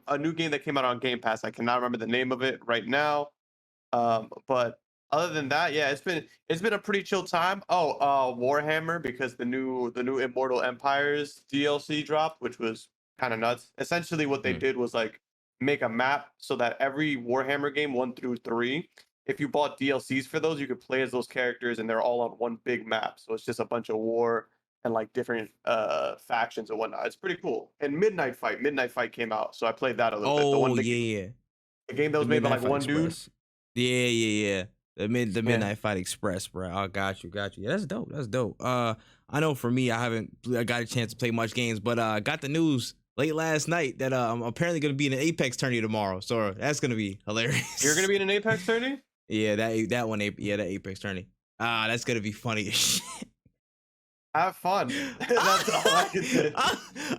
a new game that came out on Game Pass. I cannot remember the name of it right now. But other than that, yeah, it's been a pretty chill time. Oh, Warhammer, because the new Immortal Empires DLC dropped, which was kind of nuts. Essentially, what they Mm. did was like make a map so that every Warhammer game 1 through 3, if you bought DLCs for those, you could play as those characters, and they're all on one big map. So it's just a bunch of war and like different factions and whatnot. It's pretty cool. And Midnight Fight came out, so I played that a little bit. Oh yeah, yeah. The game that The was made by Midnight like Fight one dude. Express. Yeah, yeah, yeah. The Yeah. Midnight Fight Express, bro. Oh, got you. Yeah, that's dope. That's dope. I know for me, I got a chance to play much games, but got the news late last night that I'm apparently gonna be in an Apex tourney tomorrow. So that's gonna be hilarious. You're gonna be in an Apex tourney? Yeah, that one. Yeah, that Apex tourney. That's gonna be funny as shit. Have fun. That's all I can say.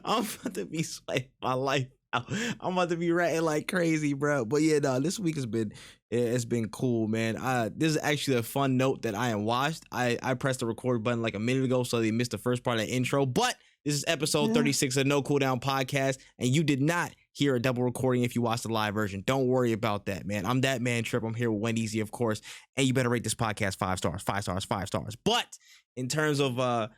I'm about to be sweating my life out. I'm about to be ratting like crazy, bro. But yeah, no, this week it's been cool, man. This is actually a fun note that I am watched. I pressed the record button like a minute ago, so they missed the first part of the intro. But this is episode 36 of No Cooldown Podcast, and you did not hear a double recording if you watched the live version. Don't worry about that, man. I'm ThatManTripp. I'm here with WenEazy, of course, and you better rate this podcast 5 stars, 5 stars, 5 stars. But in terms of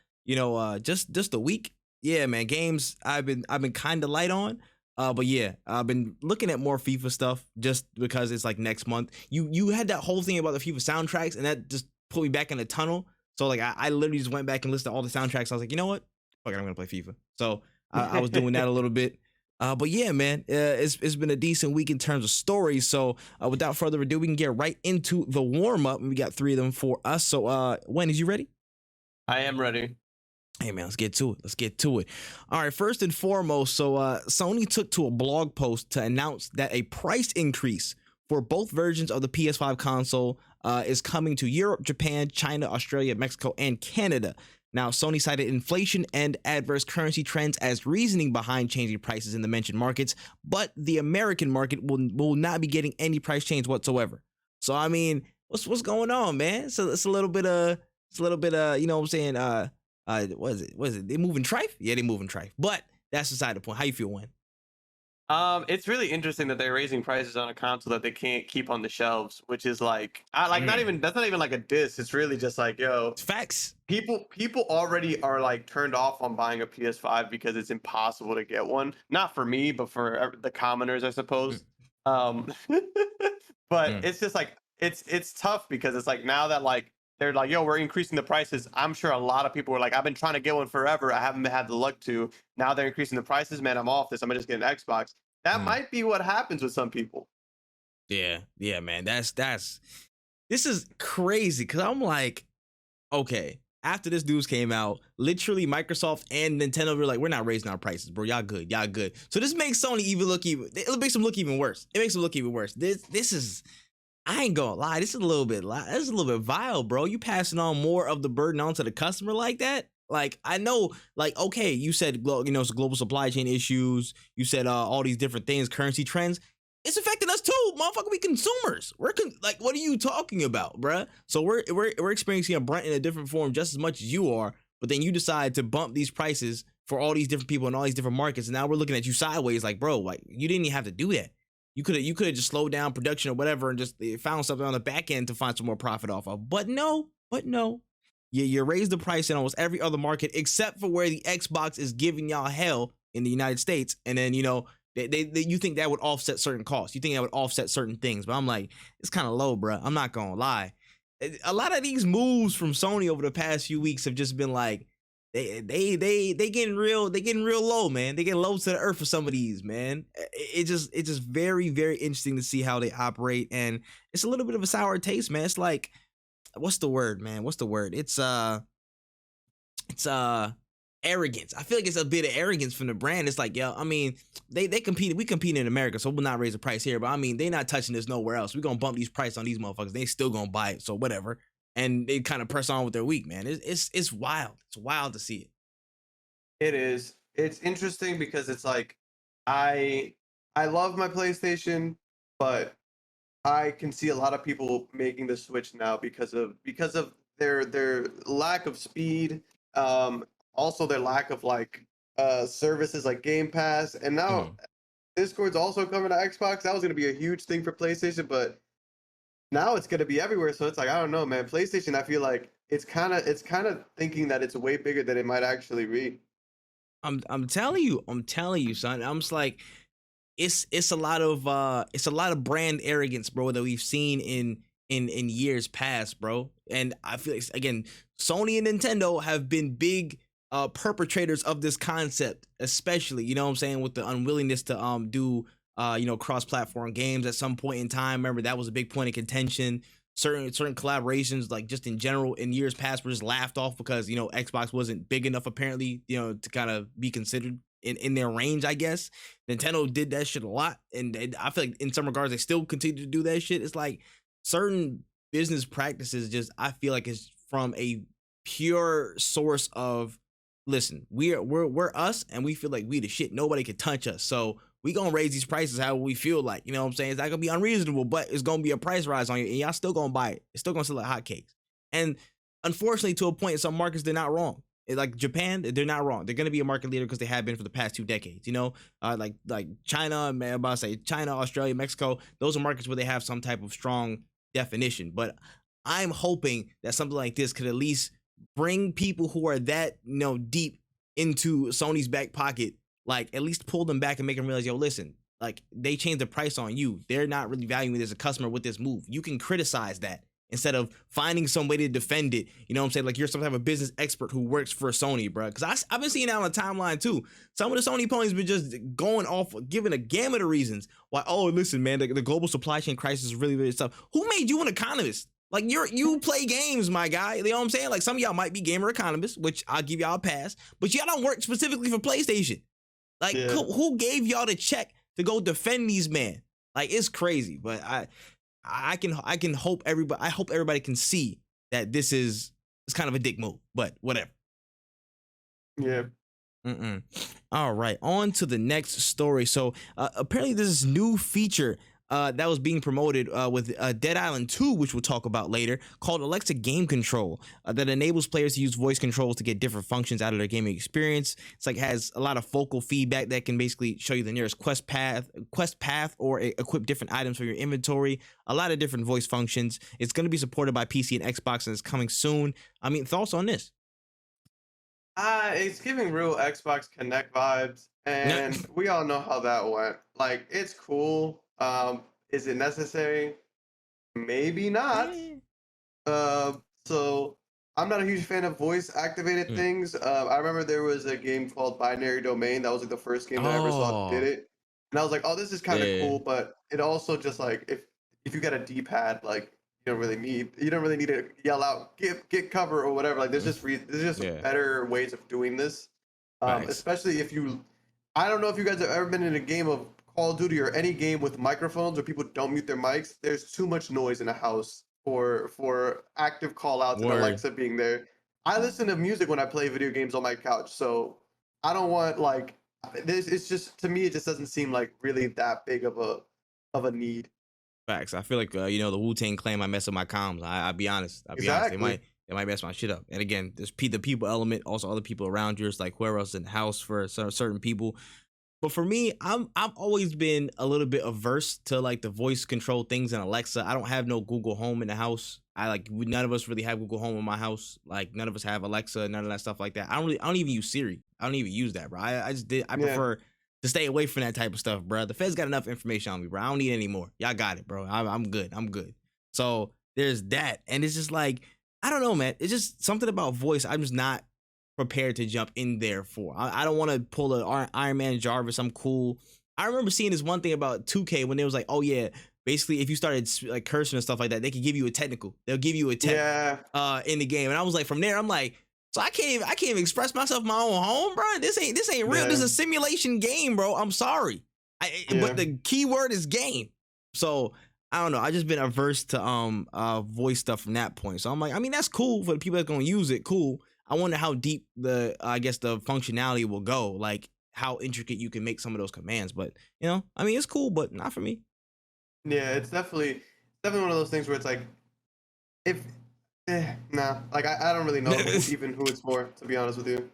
just the week, yeah, man, games I've been kind of light on. But yeah, I've been looking at more FIFA stuff just because it's like next month. You had that whole thing about the FIFA soundtracks, and that just put me back in the tunnel. So like I literally just went back and listened to all the soundtracks. I was like, you know what? Fuck it, I'm gonna play FIFA. So I was doing that a little bit. But yeah, man, it's been a decent week in terms of stories. So without further ado, we can get right into the warm up, and we got 3 of them for us. So Wen, is you ready? I am ready. Hey man, let's get to it. All right, first and foremost, so Sony took to a blog post to announce that a price increase for both versions of the PS5 console is coming to Europe, Japan, China, Australia, Mexico, and Canada. Now, Sony cited inflation and adverse currency trends as reasoning behind changing prices in the mentioned markets, but the American market will not be getting any price change whatsoever. So I mean, what's going on, man? So it's a little bit you know what I'm saying, what is it? They moving trife? Yeah, they moving trife. But that's beside the point. How you feel, Wen? It's really interesting that they're raising prices on a console that they can't keep on the shelves, which is like, that's not even like a diss. It's really just like, yo, It's facts. people already are like turned off on buying a PS5 because it's impossible to get one. Not for me, but for the commoners, I suppose. But it's just like it's tough because it's like now that like they're like, yo, we're increasing the prices. I'm sure a lot of people were like, I've been trying to get one forever. I haven't had the luck to. Now they're increasing the prices. Man, I'm off this. I'm gonna just get an Xbox. That might be what happens with some people. Yeah, man. This is crazy because I'm like, okay. After this news came out, literally Microsoft and Nintendo were like, we're not raising our prices, bro. Y'all good. So this makes Sony it makes them look even worse. This is, I ain't gonna lie, this is a little bit vile, bro. You passing on more of the burden onto the customer like that? Like, I know, like, okay, you said, it's global supply chain issues. You said all these different things, currency trends. It's affecting us too, motherfucker. We consumers. Like, what are you talking about, bruh? So we're experiencing a brunt in a different form just as much as you are. But then you decide to bump these prices for all these different people in all these different markets, and now we're looking at you sideways, like, bro, like you didn't even have to do that. You could have just slowed down production or whatever and just found something on the back end to find some more profit off of. But no. You raise the price in almost every other market except for where the Xbox is giving y'all hell in the United States. And then, you think that would offset certain costs. You think that would offset certain things. But I'm like, it's kind of low, bro. I'm not going to lie. A lot of these moves from Sony over the past few weeks have just been like, they getting real low, man. They getting low to the earth for some of these, man. It's just very, very interesting to see how they operate. And it's a little bit of a sour taste, man. It's like, what's the word, man? It's arrogance. I feel like it's a bit of arrogance from the brand. It's like, yo, I mean, we compete in America, so we'll not raise the price here. But I mean, they not touching this nowhere else. We're gonna bump these prices on these motherfuckers. They still gonna buy it, so whatever. And they kind of press on with their week, man. It's wild. It's wild to see it. It is. It's interesting because it's like I love my PlayStation, but I can see a lot of people making the switch now because of their lack of speed, also their lack of like services like Game Pass, and now Discord's also coming to Xbox. That was gonna be a huge thing for PlayStation, but now it's gonna be everywhere. So it's like I don't know, man. PlayStation, I feel like it's kind of thinking that it's way bigger than it might actually be. I'm telling you, son. I'm just like, it's a lot of brand arrogance, bro, that we've seen in years past, bro. And I feel like, again, Sony and Nintendo have been big perpetrators of this concept, especially, you know what I'm saying, with the unwillingness to do cross-platform games at some point in time. Remember, that was a big point of contention. Certain collaborations, like just in general in years past, were just laughed off because, you know, Xbox wasn't big enough, apparently, you know, to kind of be considered in their range, I guess. Nintendo did that shit a lot, and I feel like in some regards they still continue to do that shit. It's like certain business practices, just, I feel like it's from a pure source of, listen, we're us, and we feel like we the shit. Nobody can touch us, so we gonna raise these prices how we feel like. You know what I'm saying? It's not gonna be unreasonable, but it's gonna be a price rise on you, and y'all still gonna buy it. It's still gonna sell like hotcakes. And unfortunately, to a point, in some markets they're not wrong. Like Japan, they're not wrong. They're gonna be a market leader because they have been for the past 2 decades. You know, like China, man, I'm about to say China, Australia, Mexico. Those are markets where they have some type of strong definition. But I'm hoping that something like this could at least bring people who are that, you know, deep into Sony's back pocket, like at least pull them back and make them realize, yo, listen, like they changed the price on you. They're not really valuing it as a customer with this move. You can criticize that instead of finding some way to defend it. You know what I'm saying? Like you're some type of business expert who works for Sony, bro. Because I've been seeing that on the timeline too. Some of the Sony ponies been just going off, giving a gamut of reasons why. Oh, listen, man, the global supply chain crisis is really, really tough. Who made you an economist? Like you play games, my guy. You know what I'm saying? Like some of y'all might be gamer economists, which I'll give y'all a pass, but y'all don't work specifically for PlayStation. Like Yeah. who gave y'all the check to go defend these men? Like it's crazy, but I can hope everybody. I hope everybody can see that it's kind of a dick move, but whatever. Yeah. All right, on to the next story. So apparently there's this new feature that was being promoted with Dead Island 2, which we'll talk about later, called Alexa Game Control, that enables players to use voice controls to get different functions out of their gaming experience. It's like has a lot of vocal feedback that can basically show you the nearest quest path, or equip different items for your inventory. A lot of different voice functions. It's going to be supported by PC and Xbox, and it's coming soon. I mean, thoughts on this? It's giving real Xbox Connect vibes, and we all know how that went. Like, it's cool. Is it necessary? Maybe not. So I'm not a huge fan of voice activated things. I remember there was a game called Binary Domain. That was like the first game that I ever saw that did it, and I was like, oh, this is kind of cool. But it also just like if you got a D-pad, like you don't really need to yell out get cover or whatever. Like there's just better ways of doing this. Especially if you, I don't know if you guys have ever been in a game of Call of Duty or any game with microphones where people don't mute their mics. There's too much noise in a house for active call outs and Alexa being there. I listen to music when I play video games on my couch, so I don't want like this. It's just, to me, it just doesn't seem like really that big of a need. Facts. I feel like the Wu-Tang Clan might mess up my comms. I'll be honest. Exactly. They might mess my shit up. And again, there's the people element, also other people around you. It's like whoever else in the house for certain people. But for me, I've always been a little bit averse to like the voice control things in Alexa. I don't have no Google Home in the house. None of us really have Google Home in my house. Like none of us have Alexa, none of that stuff like that. I don't even use Siri. I don't even use that, bro. I prefer to stay away from that type of stuff, bro. The Feds got enough information on me, bro. I don't need any more. Y'all got it, bro. I'm good. I'm good. So there's that. And it's just like, I don't know, man. It's just something about voice I'm just not prepared to jump in there for. I don't want to pull a Iron Man Jarvis. I'm cool. I remember seeing this one thing about 2K when they was like, oh yeah, basically if you started like cursing and stuff like that, they could give you a technical. They'll give you a tech in the game. And I was like, from there, I'm like, so I can't even express myself in my own home, bro. This ain't real. This is a simulation game, bro. I'm sorry. But the key word is game. So I don't know. I just been averse to voice stuff from that point. So I'm like, I mean, that's cool for the people that's gonna use it. Cool. I wonder how deep the functionality will go, like how intricate you can make some of those commands. But I mean, it's cool, but not for me. Yeah, it's definitely one of those things where it's like, like I don't really know even who it's for, to be honest with you.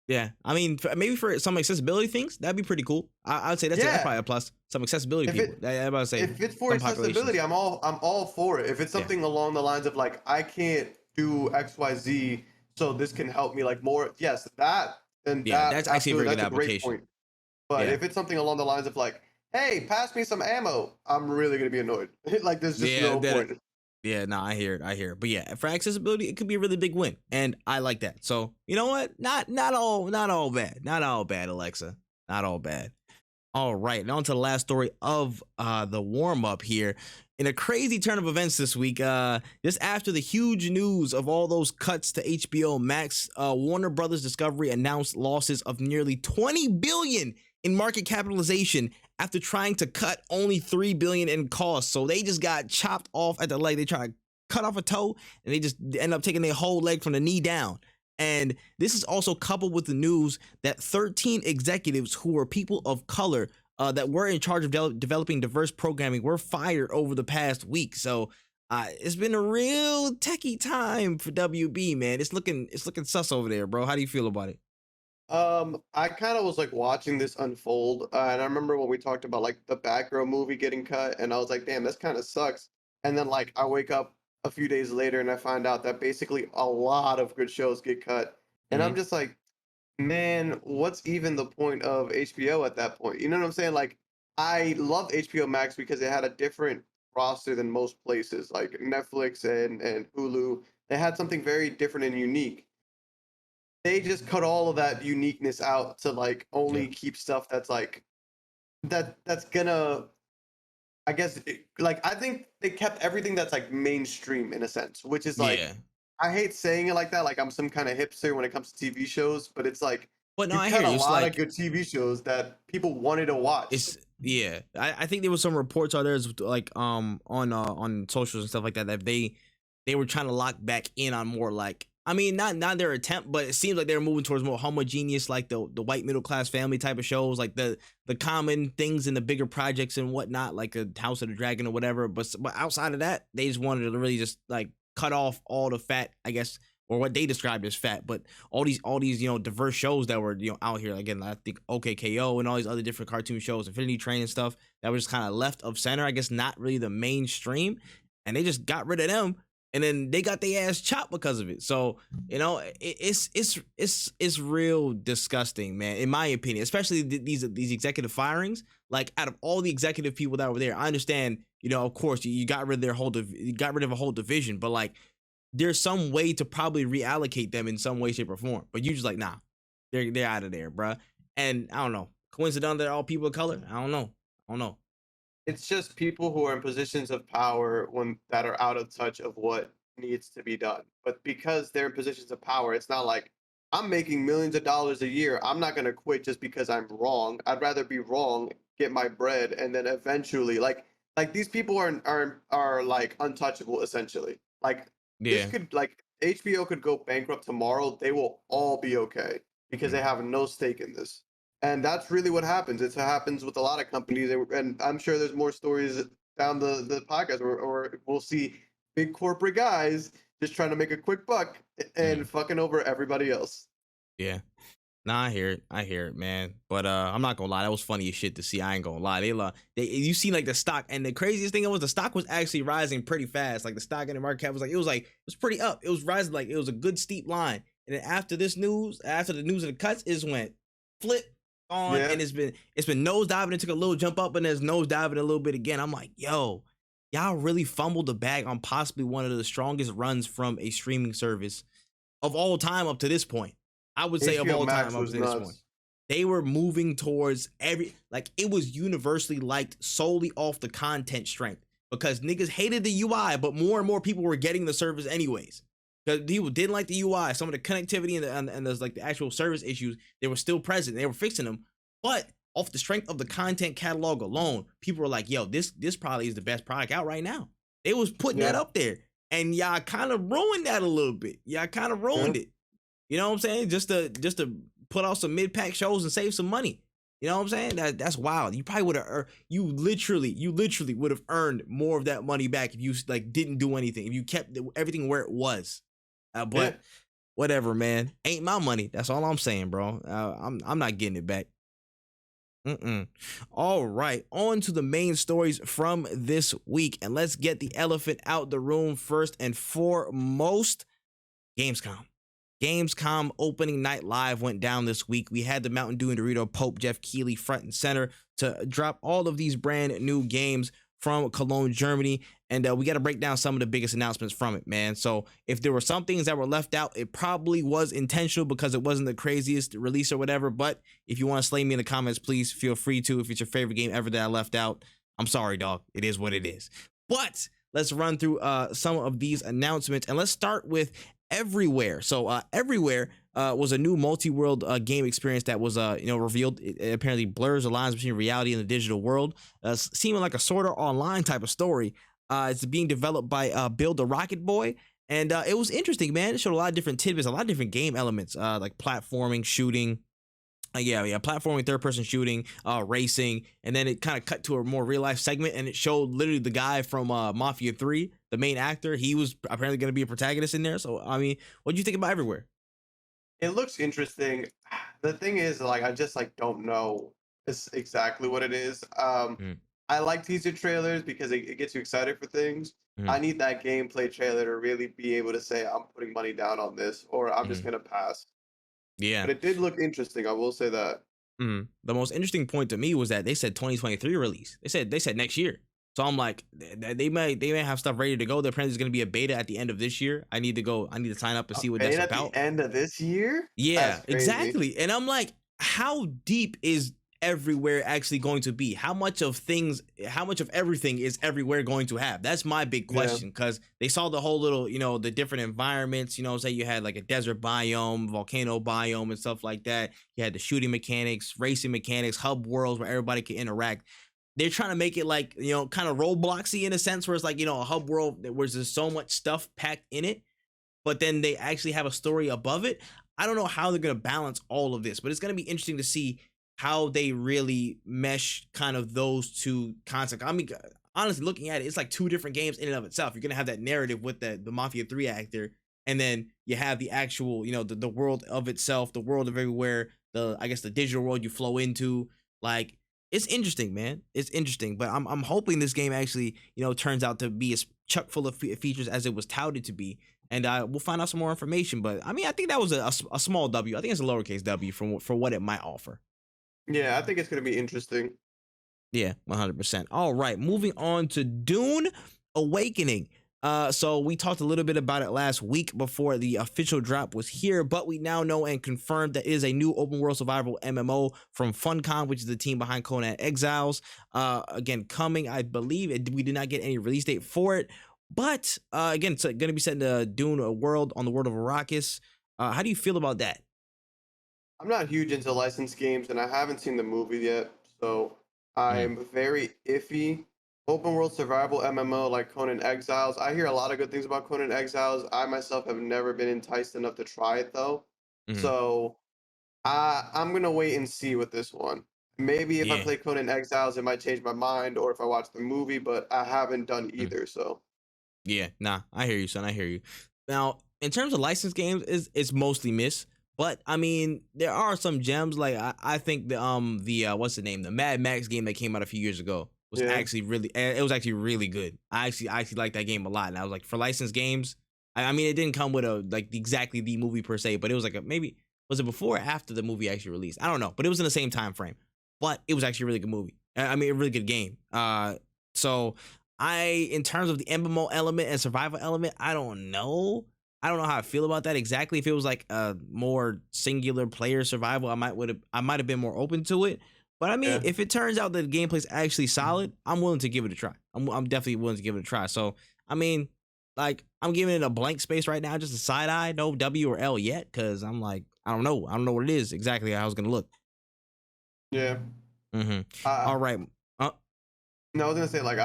Yeah, I mean, maybe for some accessibility things, that'd be pretty cool. I'd say that's probably a plus. Some accessibility people. I'm about to say if it's for some accessibility, populations. I'm all for it. If it's Yeah, something along the lines of like I can't do XYZ, so this can help me like more. Yes, that and yeah, that that's actually a absolutely very good that's a great application. point. But Yeah, if it's something along the lines of like, hey, pass me some ammo, I'm really gonna be annoyed. Like there's just yeah, no point. yeah. No, I hear it. I hear it. But yeah, for accessibility, it could be a really big win, and I like that. So you know what? Not all bad. Not all bad, Alexa. Not all bad. All right, and on to the last story of the warm up here. In a crazy turn of events this week, just after the huge news of all those cuts to HBO Max, Warner Brothers Discovery announced losses of nearly 20 billion in market capitalization after trying to cut only 3 billion in costs. So they just got chopped off at the leg. They tried to cut off a toe, and they just end up taking their whole leg from the knee down. And this is also coupled with the news that 13 executives who were people of color that were in charge of developing diverse programming were fired over the past week. So it's been a real techie time for WB, man. It's looking sus over there, bro. How do you feel about it? I kind of was like watching this unfold, and I remember when we talked about like the Batgirl movie getting cut, and I was like, damn, this kind of sucks. And then like I wake up a few days later and I find out that basically a lot of good shows get cut, and I'm Mm-hmm. just like, man, what's even the point of HBO at that point? You know what I'm saying? Like, I love HBO Max because it had a different roster than most places, like Netflix and Hulu. They had something very different and unique. They just cut all of that uniqueness out to like Yeah. only keep stuff that's like that's gonna like I think they kept everything that's like mainstream in a sense, which is like Yeah. I hate saying it like that, like I'm some kind of hipster when it comes to TV shows, but it's like But no, you I cut hear a you. It's lot of like good TV shows that people wanted to watch. it's yeah. I think there was some reports out there like on socials and stuff like that that they were trying to lock back in on more like I mean not their attempt, but it seems like they're moving towards more homogeneous, like the white middle class family type of shows, like the common things in the bigger projects and whatnot, like a House of the Dragon or whatever. But outside of that, they just wanted to really just like cut off all the fat, I guess, or what they described as fat, but all these diverse shows that were out here. Again, I think OKKO and all these other different cartoon shows, Infinity Train and stuff that was just kind of left of center. I guess not really the mainstream, and they just got rid of them, and then they got their ass chopped because of it. So it's real disgusting, man. In my opinion, especially these executive firings. Like out of all the executive people that were there, I understand. Of course, you got rid of you got rid of a whole division, but like there's some way to probably reallocate them in some way, shape, or form. But you just like, nah, they're out of there, bruh. And I don't know. Coincidentally, they're all people of color. I don't know. It's just people who are in positions of power when that are out of touch of what needs to be done. But because they're in positions of power, it's not like I'm making millions of dollars a year. I'm not gonna quit just because I'm wrong. I'd rather be wrong, get my bread, and then eventually like these people are like untouchable essentially. Like this Yeah. could like HBO could go bankrupt tomorrow. They will all be okay because they Mm. have no stake in this. And that's really what happens. It happens with a lot of companies, and I'm sure there's more stories down the podcast, or we'll see big corporate guys just trying to make a quick buck and Mm. fucking over everybody else. Yeah. Nah, I hear it, man. But I'm not gonna lie, that was funny as shit to see. I ain't gonna lie. You see like the stock, and the craziest thing was the stock was actually rising pretty fast. Like the stock and the market cap was it was pretty up. It was rising like it was a good steep line. And then after the news of the cuts, it just went flip on, Yeah, and it's been nose diving and took a little jump up, and then it's nose diving a little bit again. I'm like, yo, y'all really fumbled the bag on possibly one of the strongest runs from a streaming service of all time up to this point. I would say of HBO all time Max up was to this point. nuts. They were moving towards it was universally liked solely off the content strength because niggas hated the UI, but more and more people were getting the service anyways. Because people didn't like the UI, some of the connectivity and there's like the actual service issues, they were still present. They were fixing them, but off the strength of the content catalog alone, people were like, "Yo, this probably is the best product out right now." They was putting that Yeah, up there, and y'all kind of ruined that a little bit. Y'all kind of yeah, ruined it. You know what I'm saying? Just to put out some mid-pack shows and save some money. You know what I'm saying? That's wild. You probably would have you literally would have earned more of that money back if you like didn't do anything. If you kept everything where it was. yeah. But whatever, man. Ain't my money. That's all I'm saying, bro. I'm not getting it back. All right, on to the main stories from this week, and let's get the elephant out the room first and foremost. Gamescom Opening Night Live went down this week. We had the Mountain Dew and Dorito Pope Jeff Keighley front and center to drop all of these brand new games from Cologne, Germany, and we got to break down some of the biggest announcements from it, man. So if there were some things that were left out, it probably was intentional because it wasn't the craziest release or whatever. But if you want to slay me in the comments, please feel free to. If it's your favorite game ever that I left out, I'm sorry, dog. It is what it is. But let's run through some of these announcements, and let's start with Everywhere. So Everywhere was a new multi-world game experience that was revealed. It apparently blurs the lines between reality and the digital world, seeming like a sort of online type of story. It's being developed by Build the Rocket Boy, and it was interesting, man. It showed a lot of different tidbits, a lot of different game elements, like platforming, shooting. Platforming, third-person shooting, racing, and then it kind of cut to a more real-life segment, and it showed literally the guy from Mafia 3, the main actor. He was apparently going to be a protagonist in there. So, I mean, what do you think about Everywhere? It looks interesting. The thing is, like, I just don't know exactly what it is. I like teaser trailers because it gets you excited for things. I need that gameplay trailer to really be able to say I'm putting money down on this, or I'm just gonna pass. Yeah. But it did look interesting, I will say that. The most interesting point to me was that they said 2023 release. They said next year. So I'm like, they may have stuff ready to go. There apparently is going to be a beta at the end of this year. I need to sign up and see what that's about. At the end of this year? Yeah, exactly. And I'm like, how deep is Everywhere actually going to be? How much of everything is Everywhere going to have? That's my big question, because they saw the whole little, the different environments, say you had like a desert biome, volcano biome and stuff like that. You had the shooting mechanics, racing mechanics, hub worlds where everybody can interact. They're trying to make it like, kind of Robloxy in a sense, where it's like, a hub world where there's so much stuff packed in it, but then they actually have a story above it. I don't know how they're going to balance all of this, but it's going to be interesting to see how they really mesh kind of those two concepts. I mean, honestly, looking at it, it's like two different games in and of itself. You're going to have that narrative with the Mafia 3 actor, and then you have the actual, the world of itself, the world of Everywhere, the digital world you flow into. Like, it's interesting, man. It's interesting, but I'm hoping this game actually, turns out to be as chock full of features as it was touted to be. And we'll find out some more information. But I mean, I think that was a small W. I think it's a lowercase W for what it might offer. Yeah, I think it's going to be interesting. Yeah, 100%. All right, moving on to Dune Awakening. So we talked a little bit about it last week before the official drop was here, but we now know and confirmed that it is a new open world survival MMO from Funcom, which is the team behind Conan Exiles. Again, coming, I believe. We did not get any release date for it, but again, it's going to be set in the Dune world, on the world of Arrakis. How do you feel about that? I'm not huge into licensed games, and I haven't seen the movie yet, so I'm very iffy. Open world survival MMO like Conan Exiles. I hear a lot of good things about Conan Exiles. I myself have never been enticed enough to try it though. So I'm gonna wait and see with this one. Maybe if I play Conan Exiles, it might change my mind, or if I watch the movie, but I haven't done either. So yeah, nah, I hear you, son. I hear you. Now, in terms of licensed games, it's mostly miss. But I mean, there are some gems. Like I think the what's the name? The Mad Max game that came out a few years ago was actually really good. I actually liked that game a lot. And I was like, for licensed games, I mean, it didn't come with exactly the movie per se, but it was like maybe was it before or after the movie actually released? I don't know, but it was in the same time frame. But it was actually a really good movie. I mean, a really good game. So in terms of the MMO element and survival element, I don't know how I feel about that exactly. If it was like a more singular player survival, I might have been more open to it. But I mean, if it turns out that the gameplay is actually solid, I'm willing to give it a try. I'm definitely willing to give it a try. So I mean, like, I'm giving it a blank space right now, just a side eye, no W or L yet, because I'm like, I don't know what it is exactly how it's gonna look. Yeah. All right. No, I was gonna say, like,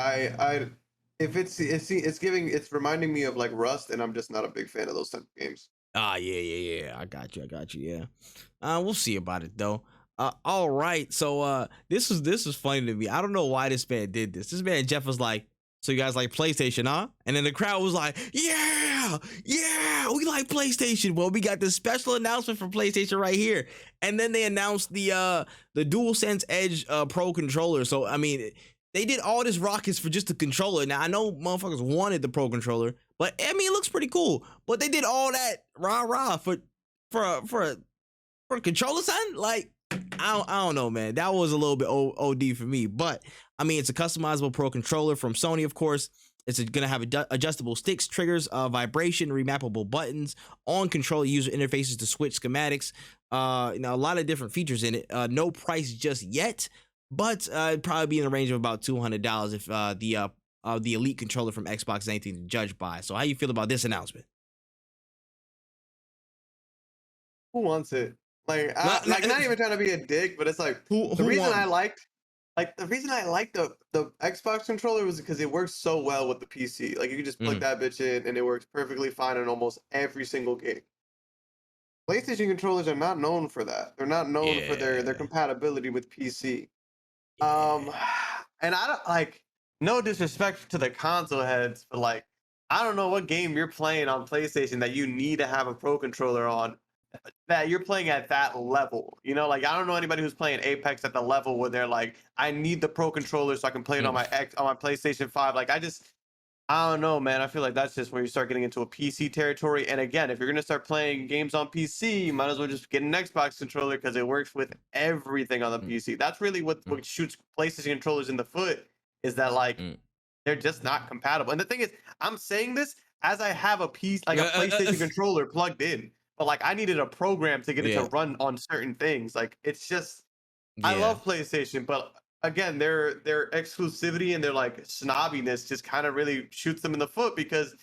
if it's reminding me of like Rust, and I'm just not a big fan of those type of games. Yeah. I got you. Yeah. We'll see about it though. All right. So this was funny to me. I don't know why this man did this. This man Jeff was like, so you guys like PlayStation, huh? And then the crowd was like, yeah. we like PlayStation. Well, we got this special announcement from PlayStation right here. And then they announced the DualSense Edge Pro controller. So, I mean, they did all this rockets for just the controller. Now, I know motherfuckers wanted the Pro controller, but I mean, it looks pretty cool. But they did all that rah-rah for a controller, son? Like, I don't know, man. That was a little bit OD for me. But, I mean, it's a customizable Pro controller from Sony, of course. It's going to have adjustable sticks, triggers, vibration, remappable buttons, on-control user interfaces to switch schematics. A lot of different features in it. No price just yet, but it'd probably be in the range of about $200 if the Elite controller from Xbox is anything to judge by. So how you feel about this announcement? Who wants it? Like, not even trying to be a dick, but it's like the reason I liked the Xbox controller was because it works so well with the PC. Like, you can just plug that bitch in and it works perfectly fine in almost every single game. PlayStation controllers are not known for that. They're not known for their compatibility with PC. And I don't, like, no disrespect to the console heads, but like, I don't know what game you're playing on PlayStation that you need to have a Pro controller on, that you're playing at that level. You know, like, I don't know anybody who's playing Apex at the level where they're like, I need the Pro controller so I can play it on my PlayStation 5. Like, I don't know, man. I feel like that's just where you start getting into a PC territory. And again, if you're gonna start playing games on PC, you might as well just get an Xbox controller because it works with everything on the PC. That's really what shoots PlayStation controllers in the foot, is that like they're just not compatible. And the thing is, I'm saying this as I have a piece like a PlayStation controller plugged in, but like I needed a program to get it to run on certain things. Like, it's just, I love PlayStation, but again, their exclusivity and their like snobbiness just kind of really shoots them in the foot, because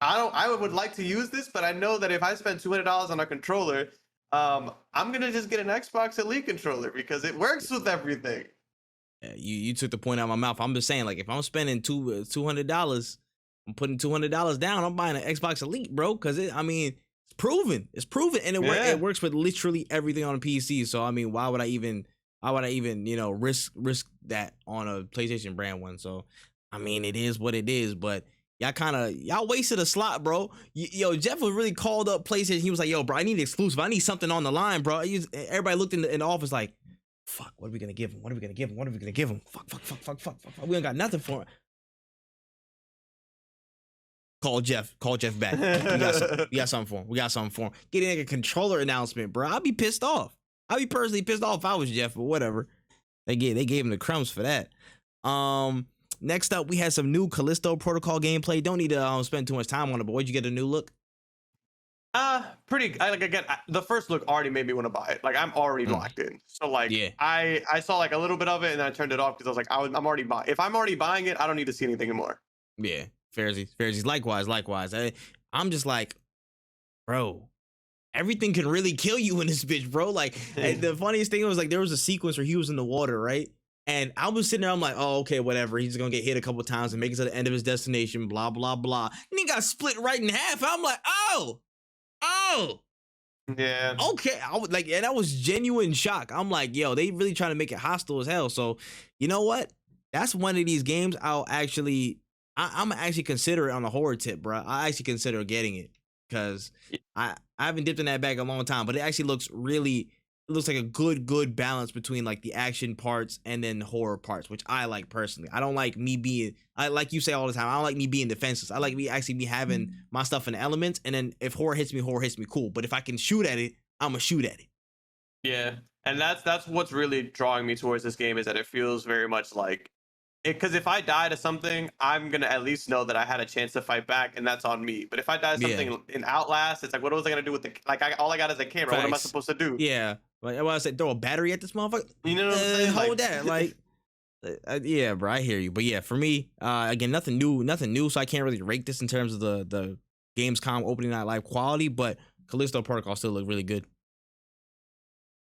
I would like to use this, but I know that if I spend $200 on a controller, I'm gonna just get an Xbox Elite controller because it works with everything. Yeah, you took the point out of my mouth. I'm just saying, like, if I'm spending $200, I'm putting $200 down. I'm buying an Xbox Elite, bro, because it's proven, and it works with literally everything on a PC. So I mean, why would I even risk that on a PlayStation brand one? So I mean, it is what it is, but y'all wasted a slot, bro. Jeff was really called up PlayStation. He was like, yo, bro, I need exclusive. I need something on the line, bro. Everybody looked in the office like, fuck, what are we gonna give him? What are we gonna give him? Fuck. We don't got nothing for him. Call Jeff back. We got something for him. Getting a controller announcement, bro. I'd be pissed off. I'd be personally pissed off if I was Jeff, but whatever. They gave him the crumbs for that. Next up, we had some new Callisto Protocol gameplay. Don't need to spend too much time on it, but where'd you get a new look? The first look already made me want to buy it. Like, I'm already locked in. So like, I saw like a little bit of it and then I turned it off because I was like, I'm already buying. If I'm already buying it, I don't need to see anything anymore. Yeah, Fairsies. Likewise. I'm just like, bro, everything can really kill you in this bitch, bro. Like, the funniest thing was, like, there was a sequence where he was in the water, right? And I was sitting there, I'm like, oh, okay, whatever. He's gonna get hit a couple of times and make it to the end of his destination, blah, blah, blah. And he got split right in half. I'm like, oh. Yeah. Okay. I was like, and I was genuine shock. I'm like, yo, they really trying to make it hostile as hell. So, you know what? That's one of these games I'm actually consider it on the horror tip, bro. I actually consider getting it because I haven't dipped in that bag a long time, but it actually looks like a good balance between like the action parts and then the horror parts, which I like personally. I don't like like you say all the time, I don't like me being defenseless. I like me actually having my stuff in elements, and then if horror hits me, cool. But if I can shoot at it, I'm gonna shoot at it. Yeah, and that's what's really drawing me towards this game, is that it feels very much like it, because if I die to something, I'm gonna at least know that I had a chance to fight back, and that's on me. But if I die to something in Outlast, it's like, what was I gonna do with all I got is a camera. Facts. What am I supposed to do? Yeah, like, I said, throw a battery at this motherfucker. You know what I'm saying? Hold that, like. Yeah, bro, I hear you. But yeah, for me, again, nothing new. So I can't really rate this in terms of the Gamescom Opening Night Live quality. But Callisto Protocol still look really good.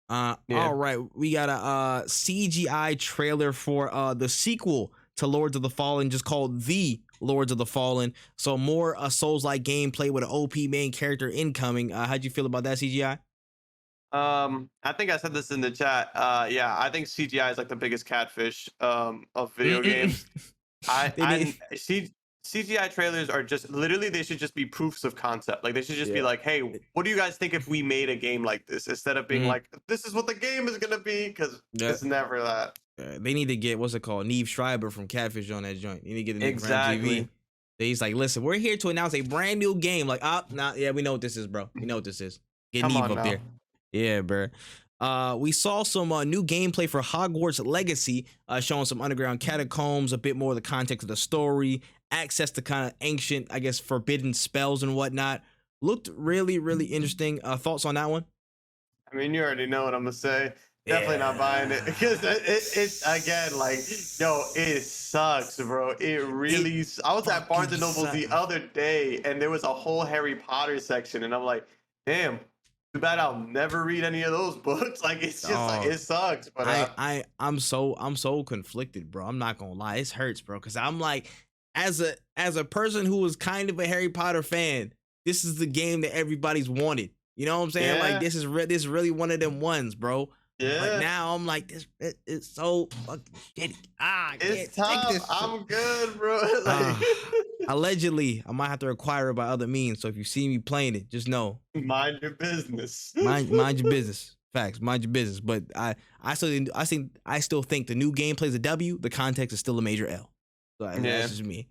All right, we got a CGI trailer for the sequel to Lords of the Fallen, just called The Lords of the Fallen. So more Souls-like gameplay with an OP main character incoming. How'd you feel about that CGI? I think I said this in the chat. Yeah, I think CGI is like the biggest catfish of video games. CGI trailers are just literally, they should just be proofs of concept. Like they should just be Yeah. like, hey, what do you guys think if we made a game like this, instead of being like, this is what the game is gonna be, because it's never that. They need to get, what's it called, Neve Schreiber from Catfish on that joint. You need to get a nigga from Exactly. He's like, listen, we're here to announce a brand new game. Like, yeah, we know what this is, bro. We know what this is. Get Come Neve on up now. there. Yeah, bro. We saw some new gameplay for Hogwarts Legacy, showing some underground catacombs, a bit more of the context of the story, access to kind of ancient, I guess, forbidden spells and whatnot. Looked really, really interesting. Thoughts on that one? I mean, you already know what I'm gonna say. Definitely not buying it, because it's again, like, yo, it sucks, bro. It really. I was at Barnes and Noble the other day, and there was a whole Harry Potter section, and I'm like, damn. Too bad I'll never read any of those books. Like, it's just like, it sucks. But I'm so conflicted, bro. I'm not gonna lie, it hurts, bro, because I'm like, as a person who was kind of a Harry Potter fan, this is the game that everybody's wanted. You know what I'm saying? Yeah. Like, this is really one of them ones, bro. Yeah. But now I'm like, it's so fucking shitty. It's tough. I'm good, bro. Like, allegedly, I might have to acquire it by other means. So if you see me playing it, just know, mind your business. mind your business. Facts, mind your business. But I still think the new gameplay is a W. The context is still a major L. So that's just me.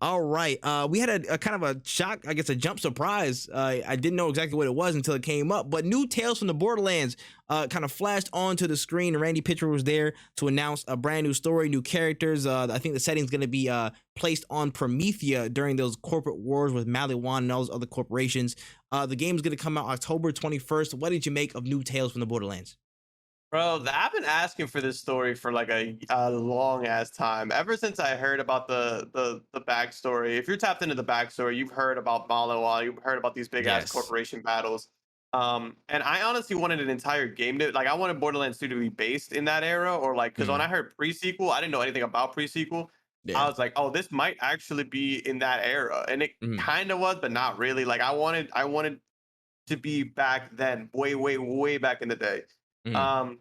All right. We had a kind of a shock, I guess, a jump surprise. I didn't know exactly what it was until it came up. But new Tales from the Borderlands kind of flashed onto the screen. Randy Pitchford was there to announce a brand new story, new characters. I think the setting's going to be placed on Promethea during those corporate wars with Maliwan and all those other corporations. The game's going to come out October 21st. What did you make of new Tales from the Borderlands? Bro, I've been asking for this story for like a long ass time. Ever since I heard about the backstory. If you're tapped into the backstory, you've heard about Maliwan, you've heard about these big ass corporation battles. And I honestly wanted an entire game to, like, I wanted Borderlands 2 to be based in that era, or like, because when I heard pre-sequel, I didn't know anything about pre-sequel. I was like, oh, this might actually be in that era, and it kind of was, but not really. Like, I wanted to be back then, way back in the day. I'm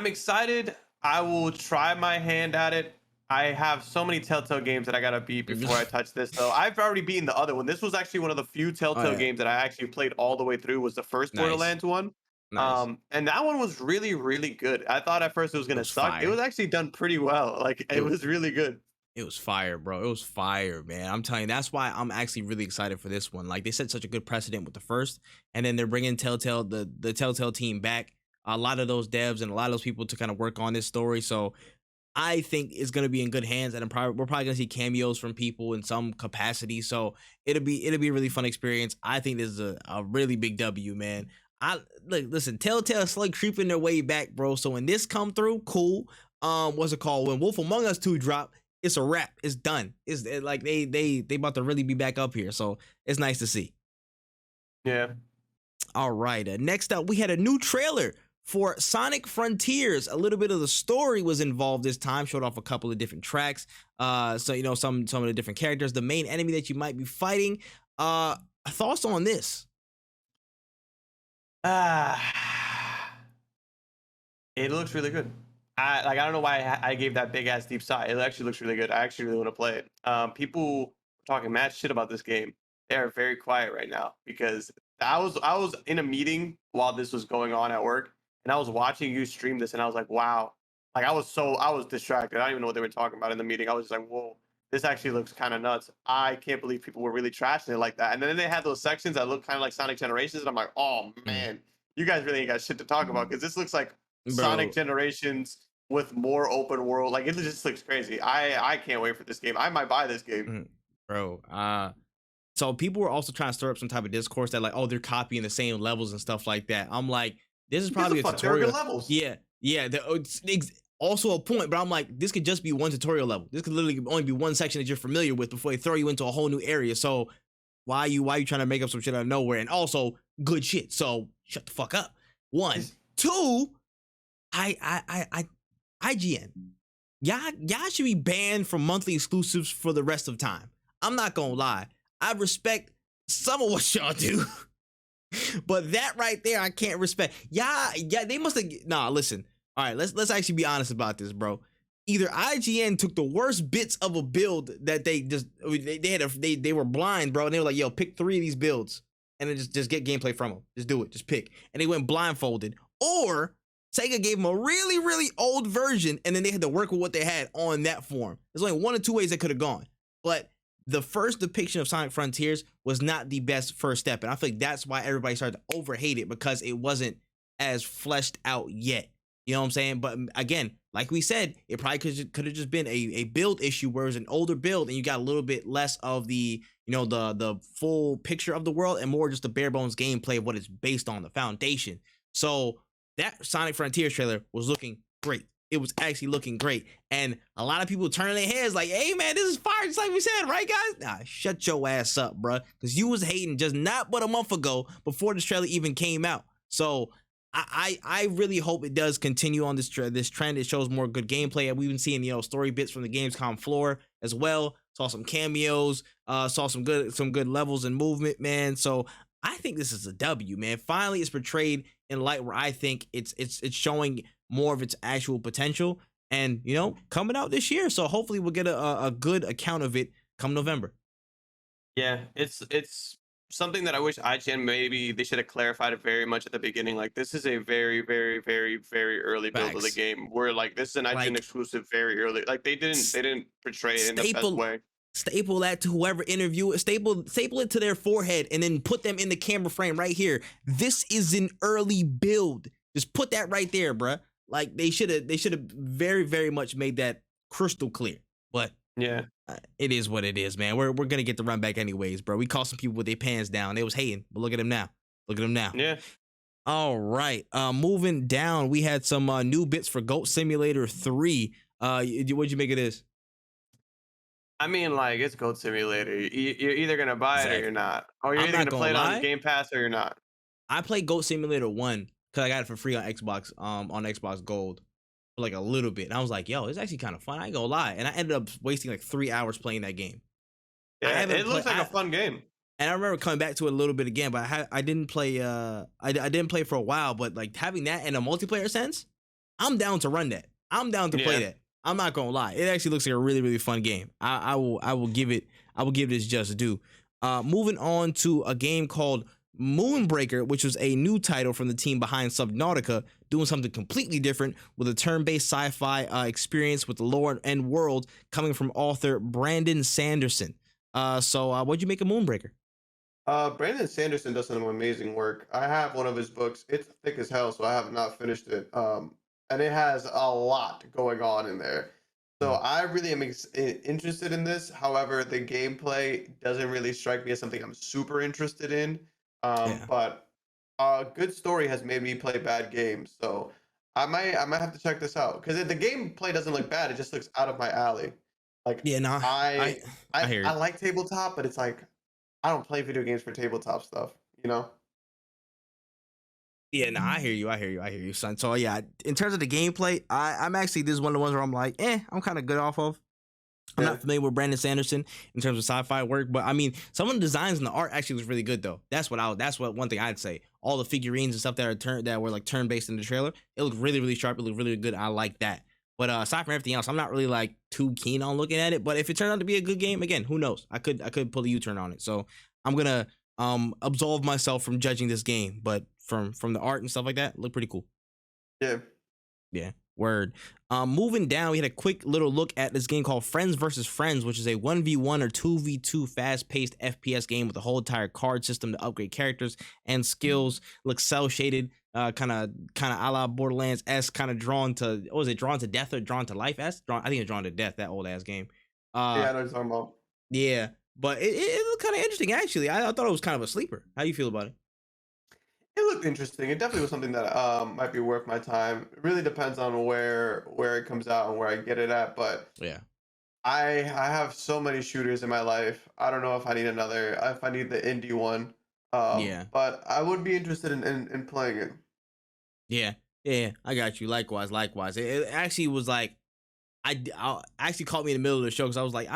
excited. I will try my hand at it. I have so many Telltale games that I gotta beat before I touch this, though. I've already beaten the other one. This was actually one of the few Telltale games that I actually played all the way through. Was the first Borderlands one. And that one was really, really good. I thought at first it was gonna suck. Fire. It was actually done pretty well. Like, it was really good. It was fire, bro. It was fire, man. I'm telling you, that's why I'm actually really excited for this one. Like, they set such a good precedent with the first, and then they're bringing Telltale, the Telltale team back. A lot of those devs and a lot of those people to kind of work on this story. So I think it's going to be in good hands, and we're probably going to see cameos from people in some capacity. So it'll be a really fun experience. I think this is a really big W, man. Listen, Telltale is like creeping their way back, bro. So when this come through, cool. What's it called? When Wolf Among Us 2 drop, it's a wrap. It's done. It's like they about to really be back up here. So it's nice to see. Yeah. All right. Next up, we had a new trailer for Sonic Frontiers. A little bit of the story was involved this time. Showed off a couple of different tracks. So you know, some of the different characters, the main enemy that you might be fighting. Thoughts on this? It looks really good. I don't know why I gave that big ass deep sigh. It actually looks really good. I actually really want to play it. People are talking mad shit about this game. They are very quiet right now, because I was in a meeting while this was going on at work, and I was watching you stream this, and I was like, wow. Like, I was distracted. I don't even know what they were talking about in the meeting. I was just like, whoa, this actually looks kind of nuts. I can't believe people were really trashing it like that. And then they had those sections that look kind of like Sonic Generations, and I'm like, oh man, you guys really ain't got shit to talk about, because this looks like Sonic Generations with more open world. Like, it just looks crazy. I can't wait for this game. I might buy this game. Bro, so people were also trying to stir up some type of discourse that, like, oh, they're copying the same levels and stuff like that. I'm like, this is probably a tutorial. Levels. Yeah. It's also a point, but I'm like, this could just be one tutorial level. This could literally only be one section that you're familiar with before they throw you into a whole new area. So why are you trying to make up some shit out of nowhere? And also good shit. So shut the fuck up. One, two. IGN. Y'all should be banned from monthly exclusives for the rest of time. I'm not gonna lie. I respect some of what y'all do, but that right there, I can't respect. Yeah, they must have. Nah, listen. All right, let's actually be honest about this, bro. either IGN took the worst bits of a build that they were blind, bro, and they were like, yo, pick 3 of these builds and then just get gameplay from them. Just do it. Just pick. And they went blindfolded. Or Sega gave them a really, really old version and then they had to work with what they had on that form. There's only 1 or 2 ways they could have gone. But the first depiction of Sonic Frontiers was not the best first step. And I feel like that's why everybody started to overhate it, because it wasn't as fleshed out yet. You know what I'm saying? But again, like we said, it probably could have just been a build issue where it was an older build and you got a little bit less of the, you know, the full picture of the world and more just the bare bones gameplay of what it's based on, the foundation. So that Sonic Frontiers trailer was looking great. It was actually looking great. And a lot of people turning their heads like, hey man, this is fire, just like we said, right guys? Nah, shut your ass up, bruh. Because you was hating just not but a month ago before this trailer even came out. So I really hope it does continue on this trend. It shows more good gameplay. We've been seeing, you know, story bits from the Gamescom floor as well. Saw some cameos, saw some good levels and movement, man. So I think this is a W, man. Finally, it's portrayed in light where I think it's showing more of its actual potential, and you know, coming out this year. So hopefully we'll get a good account of it come November. Yeah, it's something that I wish IGN maybe they should have clarified it very much at the beginning. Like, this is a very, very, very, very early build of the game. Where like this is an IGN exclusive very early. Like they didn't portray it in the best way. Staple that to whoever interview it. Staple it to their forehead and then put them in the camera frame right here. This is an early build. Just put that right there, bruh. Like they should have very, very much made that crystal clear. But yeah, it is what it is, man. We're gonna get the run back anyways, bro. We caught some people with their pants down. They was hating, but look at them now. Yeah. All right. Moving down, we had some new bits for Goat Simulator 3. What'd you make of this? I mean, like, it's Goat Simulator. You're either gonna buy it or you're not. Or you're either gonna play it on Game Pass or you're not. I played Goat Simulator 1 because I got it for free on Xbox, on Xbox Gold for like a little bit. And I was like, yo, it's actually kind of fun. I ain't gonna lie. And I ended up wasting like 3 hours playing that game. Yeah, it looks like a fun game. And I remember coming back to it a little bit again, but I didn't play. I didn't play for a while. But like having that in a multiplayer sense, I'm down to run that. I'm down to play that. I'm not gonna lie. It actually looks like a really, really fun game. I will give it its just due. Moving on to a game called Moonbreaker, which was a new title from the team behind Subnautica, doing something completely different with a turn-based sci-fi experience with the lore and world coming from author Brandon Sanderson. So what'd you make of Moonbreaker? Brandon Sanderson does some amazing work. I have one of his books. It's thick as hell, so I have not finished it. And it has a lot going on in there. So I really am interested in this. However, the gameplay doesn't really strike me as something I'm super interested in. But a good story has made me play bad games. So I might have to check this out, because the gameplay doesn't look bad. It just looks out of my alley. Like, I hear you. I like tabletop, but it's like I don't play video games for tabletop stuff, you know? Yeah, no, I hear you, son. So yeah, in terms of the gameplay, I'm actually, this is one of the ones where I'm like, I'm kind of good off of. I'm not familiar with Brandon Sanderson in terms of sci-fi work, but I mean, some of the designs and the art actually was really good though. That's what one thing I'd say. All the figurines and stuff that were like turn-based in the trailer, it looked really, really sharp. It looked really good. I like that. But aside from everything else, I'm not really like too keen on looking at it. But if it turned out to be a good game, again, who knows? I could pull a U-turn on it. So I'm gonna absolve myself from judging this game. But from the art and stuff like that, look pretty cool. Yeah. Word. Moving down, we had a quick little look at this game called Friends vs. Friends, which is a 1v1 or 2v2 fast-paced FPS game with a whole entire card system to upgrade characters and skills. Looks cel-shaded, kind of a la Borderlands-esque, kind of drawn to, what was it, drawn to death or drawn to life-esque? I think it's drawn to death, that old-ass game. Yeah, I know what you're talking about. Yeah, but it looked kind of interesting, actually. I thought it was kind of a sleeper. How do you feel about it? It looked interesting. It definitely was something that might be worth my time. It really depends on where it comes out and where I get it at. But yeah, I have so many shooters in my life. I don't know if I need another. If I need the indie one. But I would be interested in playing it. Yeah, I got you. Likewise. It actually was like, I actually caught me in the middle of the show because I was like,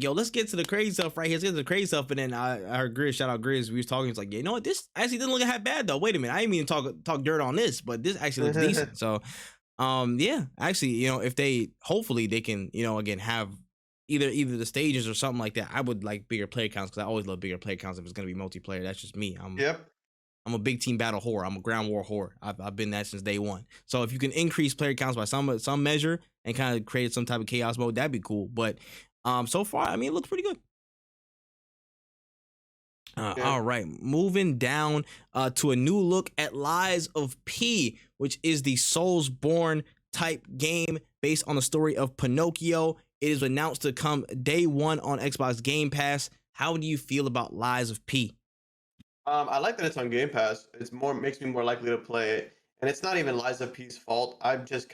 yo, let's get to the crazy stuff right here. Let's get to the crazy stuff. And then I heard Grizz, shout out Grizz. We was talking. It's like, yeah, you know what? This actually didn't look half bad though. Wait a minute. I didn't mean to talk dirt on this, but this actually looks decent. So Yeah, actually, if they hopefully they can, again have either the stages or something like that. I would like bigger player counts because I always love bigger player counts if it's gonna be multiplayer. That's just me. Yep. I'm a big team battle whore. I'm a ground war whore. I've been that since day one. So if you can increase player counts by some measure and kind of create some type of chaos mode, that'd be cool. But so far, I mean, it looks pretty good. Yeah. All right, moving down to a new look at Lies of P, which is the Soulsborne type game based on the story of Pinocchio. It is announced to come day one on Xbox Game Pass. How do you feel about Lies of P? I like that it's on Game Pass. It's makes me more likely to play it, and it's not even Lies of P's fault. I'm just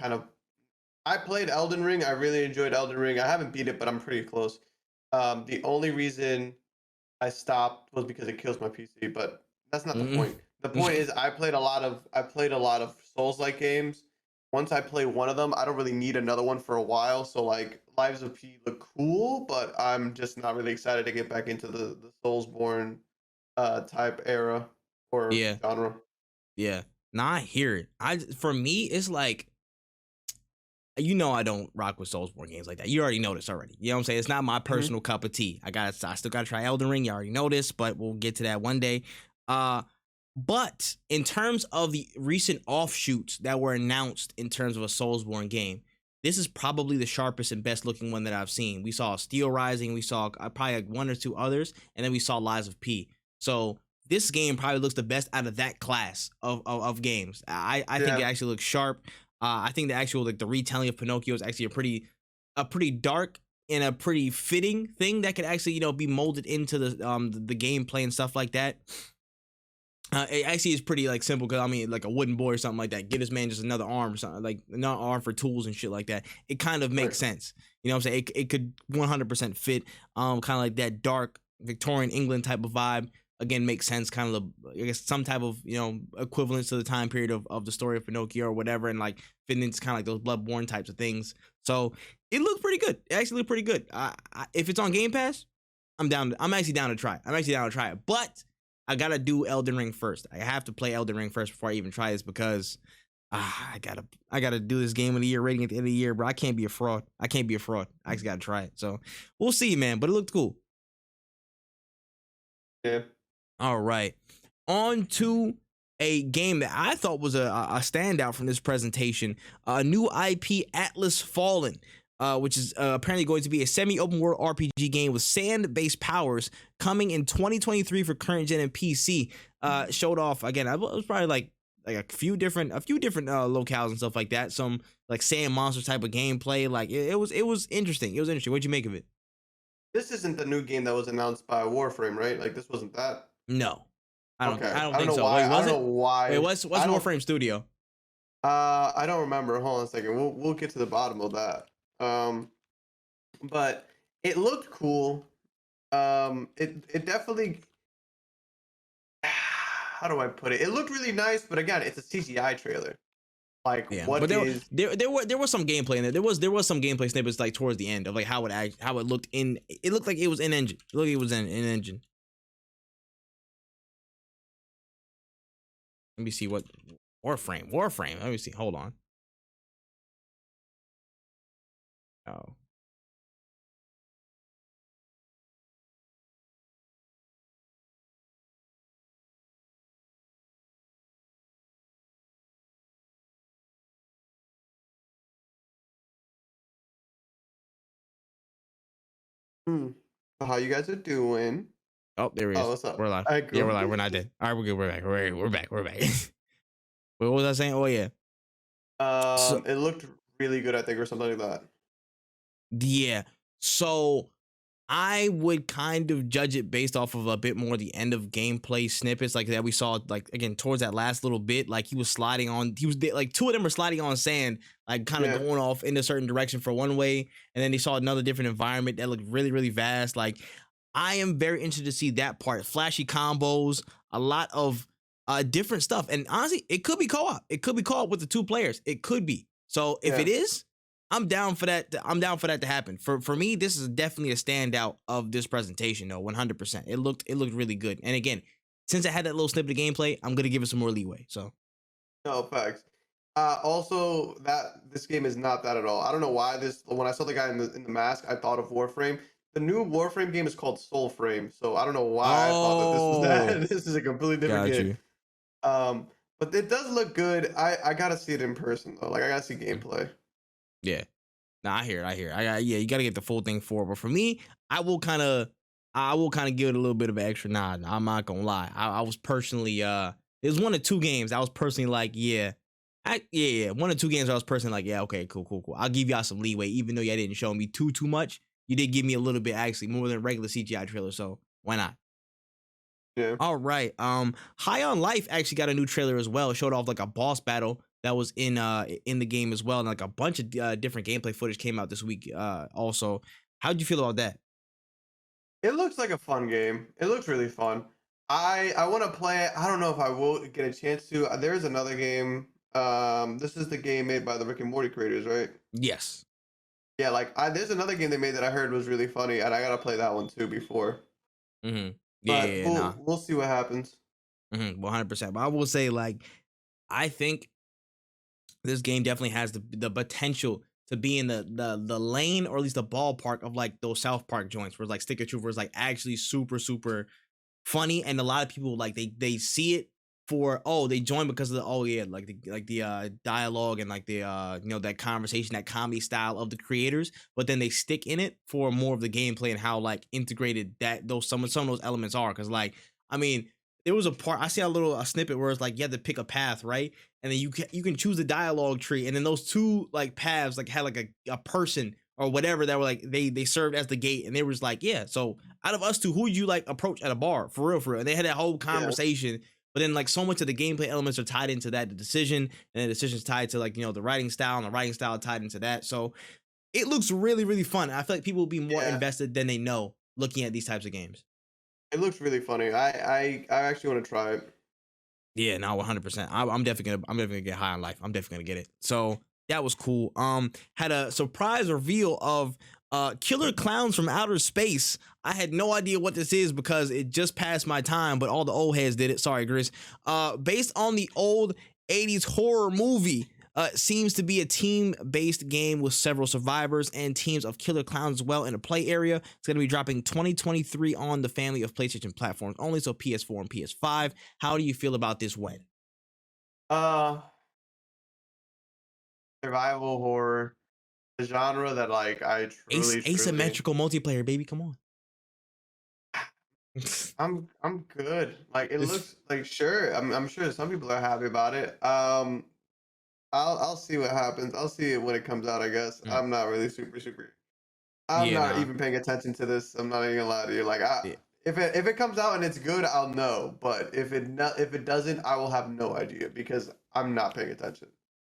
I played Elden Ring. I really enjoyed Elden Ring. I haven't beat it, but I'm pretty close. The only reason I stopped was because it kills my PC, but that's not the point. The point is I played a lot of Souls-like games. Once I play one of them, I don't really need another one for a while. So like Lives of P look cool, but I'm just not really excited to get back into the Soulsborne type era or Yeah, genre. yeah. Nah, I hear it. For me, it's like I don't rock with Soulsborne games like that. You already know this already. You know what I'm saying? It's not my personal cup of tea. I still gotta try Elden Ring. You already know this, but we'll get to that one day. But in terms of the recent offshoots that were announced in terms of a Soulsborne game, this is probably the sharpest and best looking one that I've seen. We saw Steel Rising, we saw probably like one or two others, and then we saw Lies of P. So this game probably looks the best out of that class of games. I think it actually looks sharp. I think the actual the retelling of Pinocchio is actually a pretty dark and a pretty fitting thing that could actually be molded into the gameplay and stuff like that. It actually is pretty like simple because I mean like a wooden boy or something like that. Give this man just another arm or something, like another arm for tools and shit like that. It kind of makes sense. You know what I'm saying? It could 100% fit kind of like that dark Victorian England type of vibe. Again, makes sense. Kind of I guess some type of equivalence to the time period of the story of Pinocchio or whatever, and like fitting into kind of like those Bloodborne types of things. So it looks pretty good. It actually looked pretty good. If it's on Game Pass, I'm down. I'm actually down to try it. I'm actually down to try it, but I gotta do Elden Ring first. I have to play Elden Ring first before I even try this because I gotta do this game of the year rating at the end of the year, bro. I can't be a fraud. I just gotta try it. So we'll see, man. But it looked cool. Yeah. All right. On to a game that I thought was a standout from this presentation. A new IP, Atlas Fallen. Which is apparently going to be a semi-open world RPG game with sand-based powers coming in 2023 for current gen and PC. Showed off again. It was probably like a few different locales and stuff like that. Some like sand monster type of gameplay. Like it was interesting. It was interesting. What'd you make of it? This isn't the new game that was announced by Warframe, right? Like this wasn't that. No, I don't I don't think know so. why. Wait, was I it? don't know why. Wait, what's Warframe Studio? I don't remember. Hold on a second. We'll get to the bottom of that. But it looked cool. It definitely. How do I put it? It looked really nice, but again, it's a CGI trailer. Like Yeah, what but is there was some gameplay in there. There was some gameplay snippets like towards the end of like how it looked in. It looked like it was in engine. It looked like it was in engine. Let me see what Warframe. Let me see. Hold on. Oh. how you guys are doing? Oh, there he is. Oh, what's up? We're live. I Yeah, go. we're live. We're not dead. All right, we're good. We're back. We're back. We're back. Wait, what was I saying? Oh yeah. It looked really good, I think, or something like that. Yeah. So I would kind of judge it based off of a bit more the end of gameplay snippets like that we saw, like again towards that last little bit, like he was like two of them were sliding on sand, like kind of going off in a certain direction for one way, and then they saw another different environment that looked really, really vast. Like I am very interested to see that part. Flashy combos, a lot of different stuff, and honestly, it could be co-op. It could be co-op with the two players. It could be. So if it is, I'm down for that. I'm down for that to happen. For me, this is definitely a standout of this presentation, though. 100%. It looked really good. And again, since I had that little snippet of gameplay, I'm gonna give it some more leeway. So, No facts. Also, that this game is not that at all. I don't know why this. When I saw the guy in the mask, I thought of Warframe. The new Warframe game is called Soulframe, so I don't know why I thought that this was Oh, that. This is a completely different got game. you. Um, but it does look good. I gotta see it in person though. Like I gotta see Mm, gameplay. yeah. Nah, I hear. Yeah, you gotta get the full thing for it. But for me, I will kind of give it a little bit of an extra nod. I'm not gonna lie. I was personally, it was one of two games. I was personally like, yeah. One or two games I was personally like, yeah, okay, cool. I'll give y'all some leeway, even though y'all didn't show me too much. You did give me a little bit, actually, more than a regular CGI trailer. So why not? Yeah. All right. High on Life actually got a new trailer as well. It showed off like a boss battle that was in the game as well, and like a bunch of different gameplay footage came out this week. Also, how'd you feel about that? It looks like a fun game. It looks really fun. I want to play it. I don't know if I will get a chance to. There's another game. This is the game made by the Rick and Morty creators, right? Yes. Yeah, like there's another game they made that I heard was really funny, and I gotta play that one too before. Mm-hmm. But Nah. we'll see what happens. 100%. But I will say, like, I think this game definitely has the potential to be in the lane, or at least the ballpark of like those South Park joints where like Stick of Truth was like actually super funny, and a lot of people like they see it for, oh, they join because of the, oh yeah, like the dialogue and like the that conversation, that comedy style of the creators, but then they stick in it for more of the gameplay and how like integrated that those some of those elements are. Because like, I mean, there was a part I see a snippet where it's like you have to pick a path, right? And then you can choose the dialogue tree, and then those two like paths like had like a person or whatever that were like they served as the gate, and they was like, yeah, so out of us two, who would you like approach at a bar for real? And they had that whole Yeah, conversation, but then like so much of the gameplay elements are tied into that, the decision, and the decision's tied to like the writing style, and the writing style tied into that. So it looks really fun. I feel like people will be more yeah. invested than they know looking at these types of games. It looks really funny. I actually want to try it. Yeah, no, 100%. I'm definitely gonna get High on Life. I'm definitely gonna get it. So that was cool. Had a surprise reveal of Killer Clowns from Outer Space. I had no idea what this is because it just passed my time, but all the old heads did it. Sorry, Gris. Based on the old 80s horror movie. Seems to be a team-based game with several survivors and teams of killer clowns as well in a play area. It's going to be dropping 2023 on the family of PlayStation platforms only, so PS4 and PS5. How do you feel about this, Wen? Uh, Survival horror, the genre that like I truly Asymmetrical multiplayer, baby. Come on. I'm good. Like it It's- looks like sure. I'm sure some people are happy about it. I'll see what happens. I'll see it when it comes out, I guess. mm, I'm not really super. I'm yeah, not nah. even paying attention to this. I'm not even gonna lie to you. Like Yeah. if it comes out and it's good, I'll know. But if it doesn't, I will have no idea because I'm not paying attention.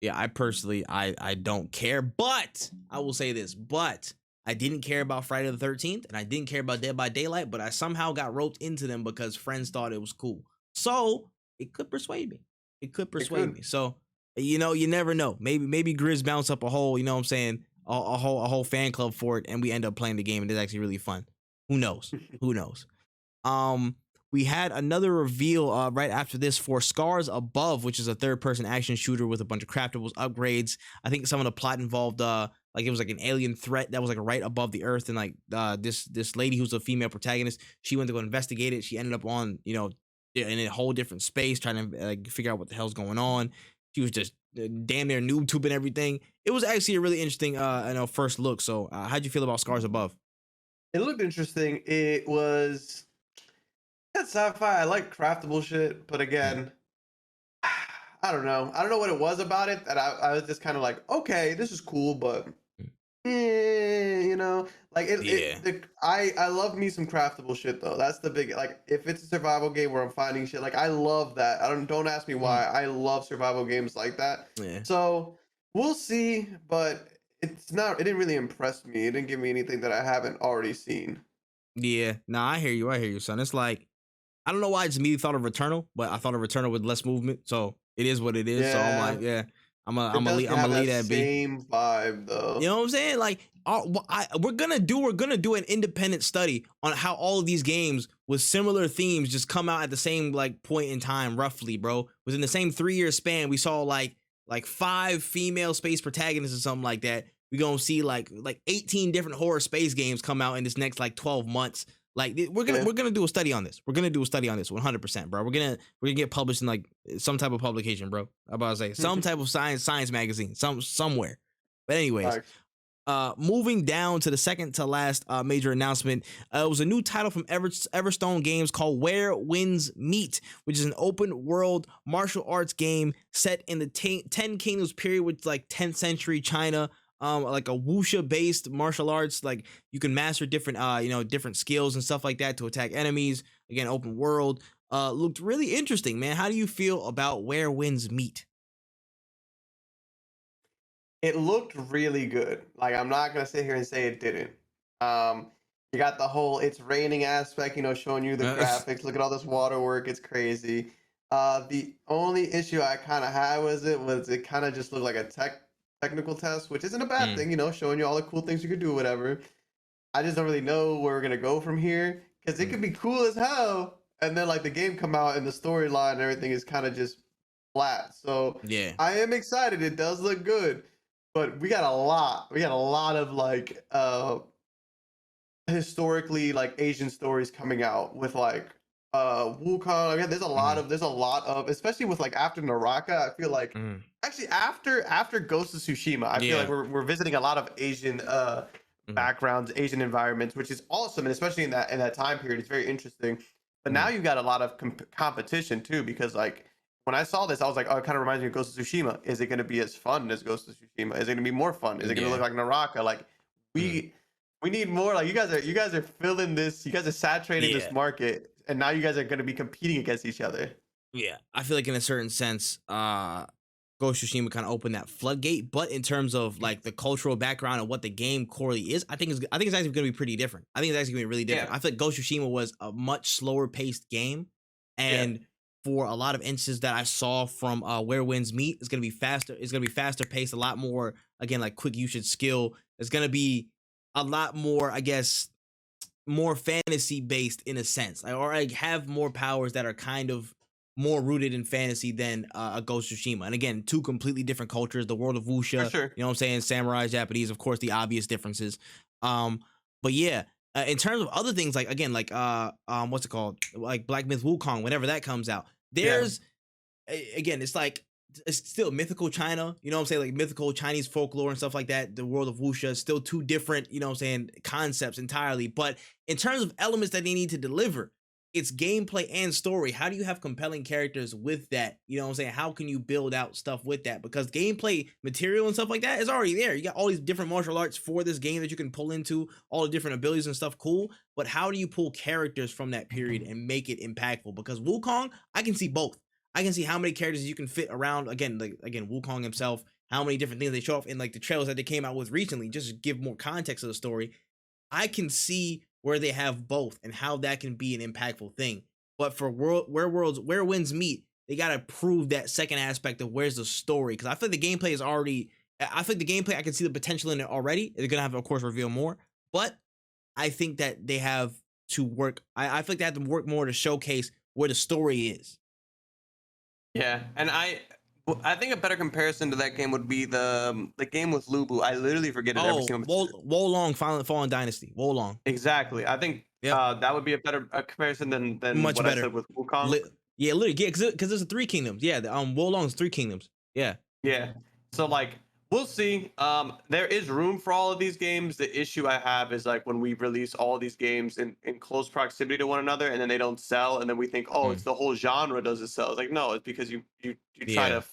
Yeah, I personally I don't care, but I will say this, but I didn't care about Friday the 13th and I didn't care about Dead by Daylight, but I somehow got roped into them because friends thought it was cool. So it could persuade me. It could It persuade could. me. So you never know. Maybe Grizz bounce up a whole, you know what I'm saying, a whole fan club for it, and we end up playing the game and it's actually really fun. Who knows? Who knows? Um, we had another reveal right after this for Scars Above, which is a third-person action shooter with a bunch of craftables, upgrades. I think some of the plot involved like it was like an alien threat that was like right above the earth, and like this lady who's a female protagonist, she went to go investigate it. She ended up on in a whole different space trying to like figure out what the hell's going on. She was just damn near noob tubing everything. It was actually a really interesting first look. So how'd you feel about Scars Above? It looked interesting. It was that sci-fi. I like craftable shit, but Mm, again, I don't know. I don't know what it was about it that I was just kind of like, okay, this is cool, but mm. like Yeah. I love me some craftable shit though. That's the big like if it's a survival game where I'm finding shit, like I love that. I don't ask me Mm, why. I love survival games like that. yeah. So we'll see, but it didn't really impress me. It didn't give me anything that I haven't already seen. Yeah, nah, I hear you. I hear you, son. It's like I don't know why I just immediately thought of Returnal, but I thought of Returnal with less movement, so it is what it is. So I'm like, Yeah, yeah, it doesn't I'm a have lead that that be. same vibe You though. know what I'm saying? Like, we're gonna do an independent study on how all of these games with similar themes just come out at the same like point in time, roughly, bro. Within the same 3-year span, we saw like like 5 female space protagonists or something like that. We're gonna see like 18 different horror space games come out in this next like 12 months. Like we're gonna do a study on this. We're gonna do a study on this 100%, bro. We're gonna get published in like some type of publication, bro. I'm about to say some type of science magazine, somewhere. But anyways, moving down to the second to last major announcement, it was a new title from Everstone Games called Where Winds Meet, which is an open world martial arts game set in the 10 Kingdoms period, with like 10th century China. Like a wuxia based martial arts, like you can master different different skills and stuff like that to attack enemies. Again, open world. Looked really interesting, man. How do you feel about Where Winds Meet? It looked really good. Like, I'm not gonna sit here and say it didn't. You got the whole it's raining aspect, showing you the graphics. Look at all this water work. It's crazy. The only issue I kind of had was it kind of just looked like a technical test, which isn't a bad thing, showing you all the cool things you could do, whatever. I just don't really know where we're gonna go from here, because it could be cool as hell, and then like the game come out and the storyline and everything is kind of just flat. So yeah, I am excited. It does look good, but we got a lot of like historically like Asian stories coming out with like Wukong. I mean, there's a lot of, especially with like after Naraka, I feel like actually after Ghost of Tsushima, I feel like we're visiting a lot of Asian backgrounds, Asian environments, which is awesome, and especially in that time period, it's very interesting. But now you got a lot of competition too, because like when I saw this, I was like, oh, it kind of reminds me of Ghost of Tsushima. Is it going to be as fun as Ghost of Tsushima? Is it going to be more fun? Is it going to look like Naraka? Like we need more. Like you guys are filling this. You guys are saturating this market, and now you guys are going to be competing against each other. Yeah, I feel like in a certain sense, Ghost of Tsushima kind of opened that floodgate. But in terms of like the cultural background and what the game corely is, I think it's actually going to be pretty different. I think it's actually going to be really different. I feel like Ghost of Tsushima was a much slower paced game, and for a lot of instances that I saw from Where Winds Meet, it's going to be faster. It's going to be faster paced, a lot more, again, like quick usage skill. It's going to be a lot more, I guess, more fantasy based in a sense, or like have more powers that are kind of more rooted in fantasy than a Ghost of Tsushima. And again, 2 completely different cultures, the world of wuxia, you know what I'm saying, samurai, Japanese, of course, the obvious differences. But yeah, in terms of other things, like again, like what's it called, like Black Myth Wukong, whenever that comes out, there's again, it's like it's still mythical China, you know what I'm saying, like mythical Chinese folklore and stuff like that. The world of wuxia is still 2 different, you know what I'm saying, concepts entirely. But in terms of elements that they need to deliver, it's gameplay and story. How do you have compelling characters with that? You know what I'm saying? How can you build out stuff with that? Because gameplay material and stuff like that is already there. You got all these different martial arts for this game that you can pull into, all the different abilities and stuff, cool. But how do you pull characters from that period and make it impactful? Because Wukong, I can see both. I can see how many characters you can fit around, again, Wukong himself, how many different things they show off in like the trailers that they came out with recently, just to give more context to the story. I can see where they have both and how that can be an impactful thing. But for Where Winds Meet, they got to prove that second aspect of where's the story. Because I feel like the gameplay is already, I think the gameplay, I can see the potential in it already. They're going to have to, of course, reveal more. But I think that they have to work, I feel like they have to work more to showcase where the story is. Yeah, and I think a better comparison to that game would be the game with Lubu. I literally forget it every single time. Wolong Fallen Dynasty. Wolong. Exactly. I think that would be a better comparison than much what better. I said with Wukong. Literally, because there's 3 kingdoms. Yeah, Wolong's 3 kingdoms. Yeah. Yeah. So like we'll see. There is room for all of these games. The issue I have is like when we release all these games in close proximity to one another, and then they don't sell, and then we think, oh, it's the whole genre doesn't sell. It's like, no, it's because you try to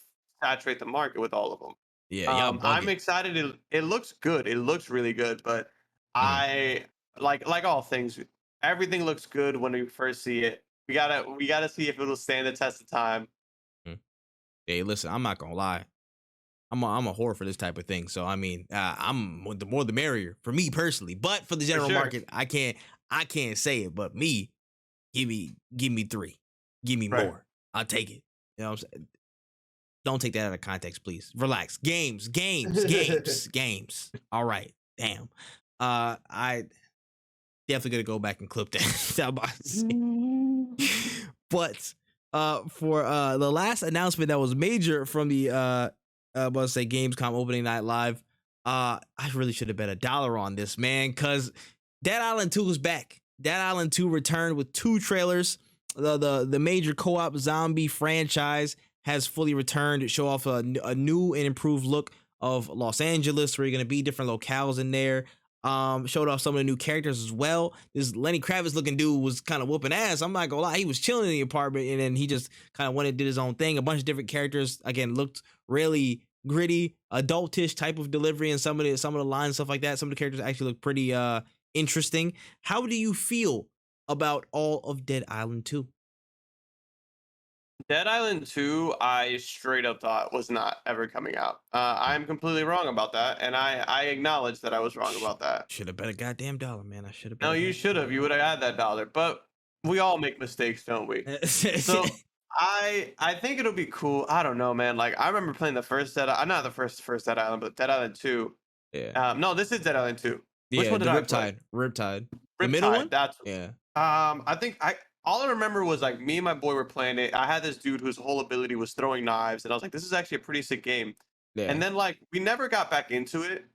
saturate the market with all of them. Yeah, I'm excited. It looks good. It looks really good, but I like all things. Everything looks good when we first see it. We gotta see if it'll stand the test of time. Hey, listen, I'm not gonna lie. I'm a whore for this type of thing. So I mean, I'm the more the merrier for me personally. But for the general market, I can't say it. But me, give me 3, give me more. I'll take it. You know what I'm saying? Don't take that out of context, please. Relax. Games. All right. Damn. I definitely gonna go back and clip that. But for the last announcement that was major from the about to say Gamescom Opening Night Live. I really should have bet $1 on this, man, because Dead Island 2 is back. Dead Island 2 returned with 2 trailers. The major co-op zombie franchise has fully returned to show off a new and improved look of Los Angeles, where you're going to be different locales in there. Showed off some of the new characters as well. This Lenny Kravitz looking dude was kind of whooping ass. I'm not gonna lie, he was chilling in the apartment, and then he just kind of went and did his own thing. A bunch of different characters, again, looked really gritty, adultish type of delivery, and some of the lines, stuff like that. Some of the characters actually look pretty interesting. How do you feel about all of Dead Island 2? Dead Island 2, I straight up thought was not ever coming out. I'm completely wrong about that, and I acknowledge that I was wrong about that. Should have bet a goddamn $1, man. I should have. No, you should have. You would have had that $1. But we all make mistakes, don't we? So I think it'll be cool. I don't know, man. Like I remember playing the first not the first Dead Island, but Dead Island 2. Yeah. No, this is Dead Island 2. Which Yeah, one did the I play? Riptide. The middle one? That's Yeah. I think all I remember was like me and my boy were playing it. I had this dude whose whole ability was throwing knives, and I was like, this is actually a pretty sick game. Yeah. And then like we never got back into it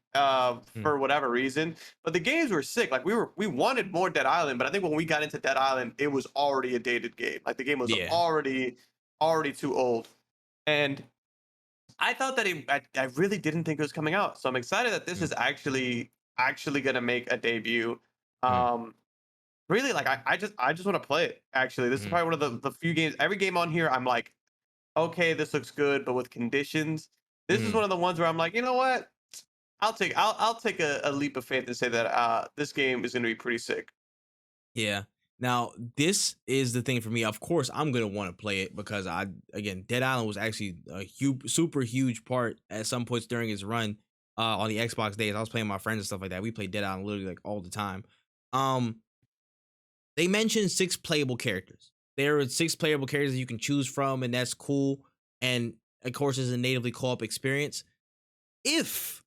for whatever reason. But the games were sick. Like we wanted more Dead Island, but I think when we got into Dead Island, it was already a dated game. Like the game was already too old. And I thought that I really didn't think it was coming out. So I'm excited that this is actually gonna make a debut. Really, like I just want to play it. Actually, this is probably one of the few games. Every game on here, I'm like, okay, this looks good, but with conditions. This is one of the ones where I'm like, you know what? I'll take a leap of faith and say that this game is going to be pretty sick. Yeah. Now, this is the thing for me. Of course, I'm going to want to play it because Dead Island was actually a super huge part at some points during its run on the Xbox days. I was playing with my friends and stuff like that. We played Dead Island literally like all the time. They mentioned 6 playable characters. There are 6 playable characters that you can choose from, and that's cool. And of course, it's a natively co-op experience. If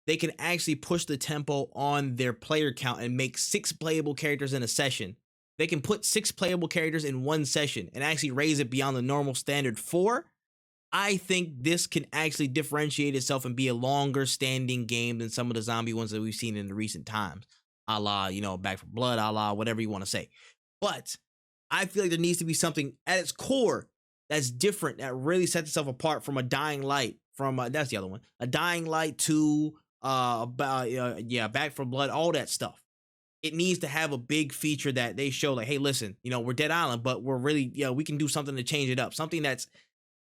they can actually push the tempo on their player count and make 6 playable characters in a session, they can put 6 playable characters in one session and actually raise it beyond the normal standard 4. I think this can actually differentiate itself and be a longer standing game than some of the zombie ones that we've seen in the recent times. A la, Back 4 Blood, a la whatever you want to say. But I feel like there needs to be something at its core that's different, that really sets itself apart from a Dying Light, from that's the other one, a Dying Light 2, Back 4 Blood, all that stuff. It needs to have a big feature that they show, like, hey, listen, we're Dead Island, but we're really, we can do something to change it up, something that's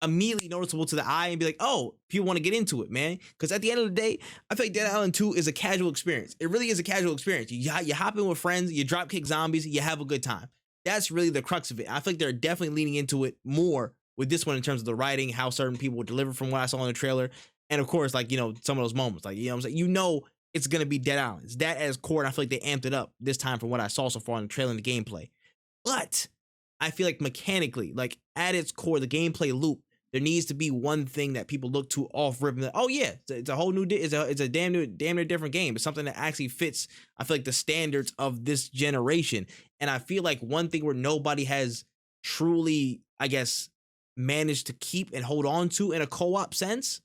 immediately noticeable to the eye and be like, oh, people want to get into it, man. Because at the end of the day, I feel like Dead Island 2 is a casual experience. It really is a casual experience. You hop in with friends, you drop kick zombies, you have a good time. That's really the crux of it. I feel like they're definitely leaning into it more with this one in terms of the writing, how certain people would deliver from what I saw in the trailer. And of course, like, some of those moments, like, what I'm saying, it's going to be Dead Island. It's that at its core, and I feel like they amped it up this time from what I saw so far in the trailer and the gameplay. But I feel like mechanically, like at its core, the gameplay loop, there needs to be one thing that people look to off rip. And oh yeah, it's a whole new, it's a damn near different game. It's something that actually fits, I feel like, the standards of this generation. And I feel like one thing where nobody has truly, I guess, managed to keep and hold on to in a co-op sense,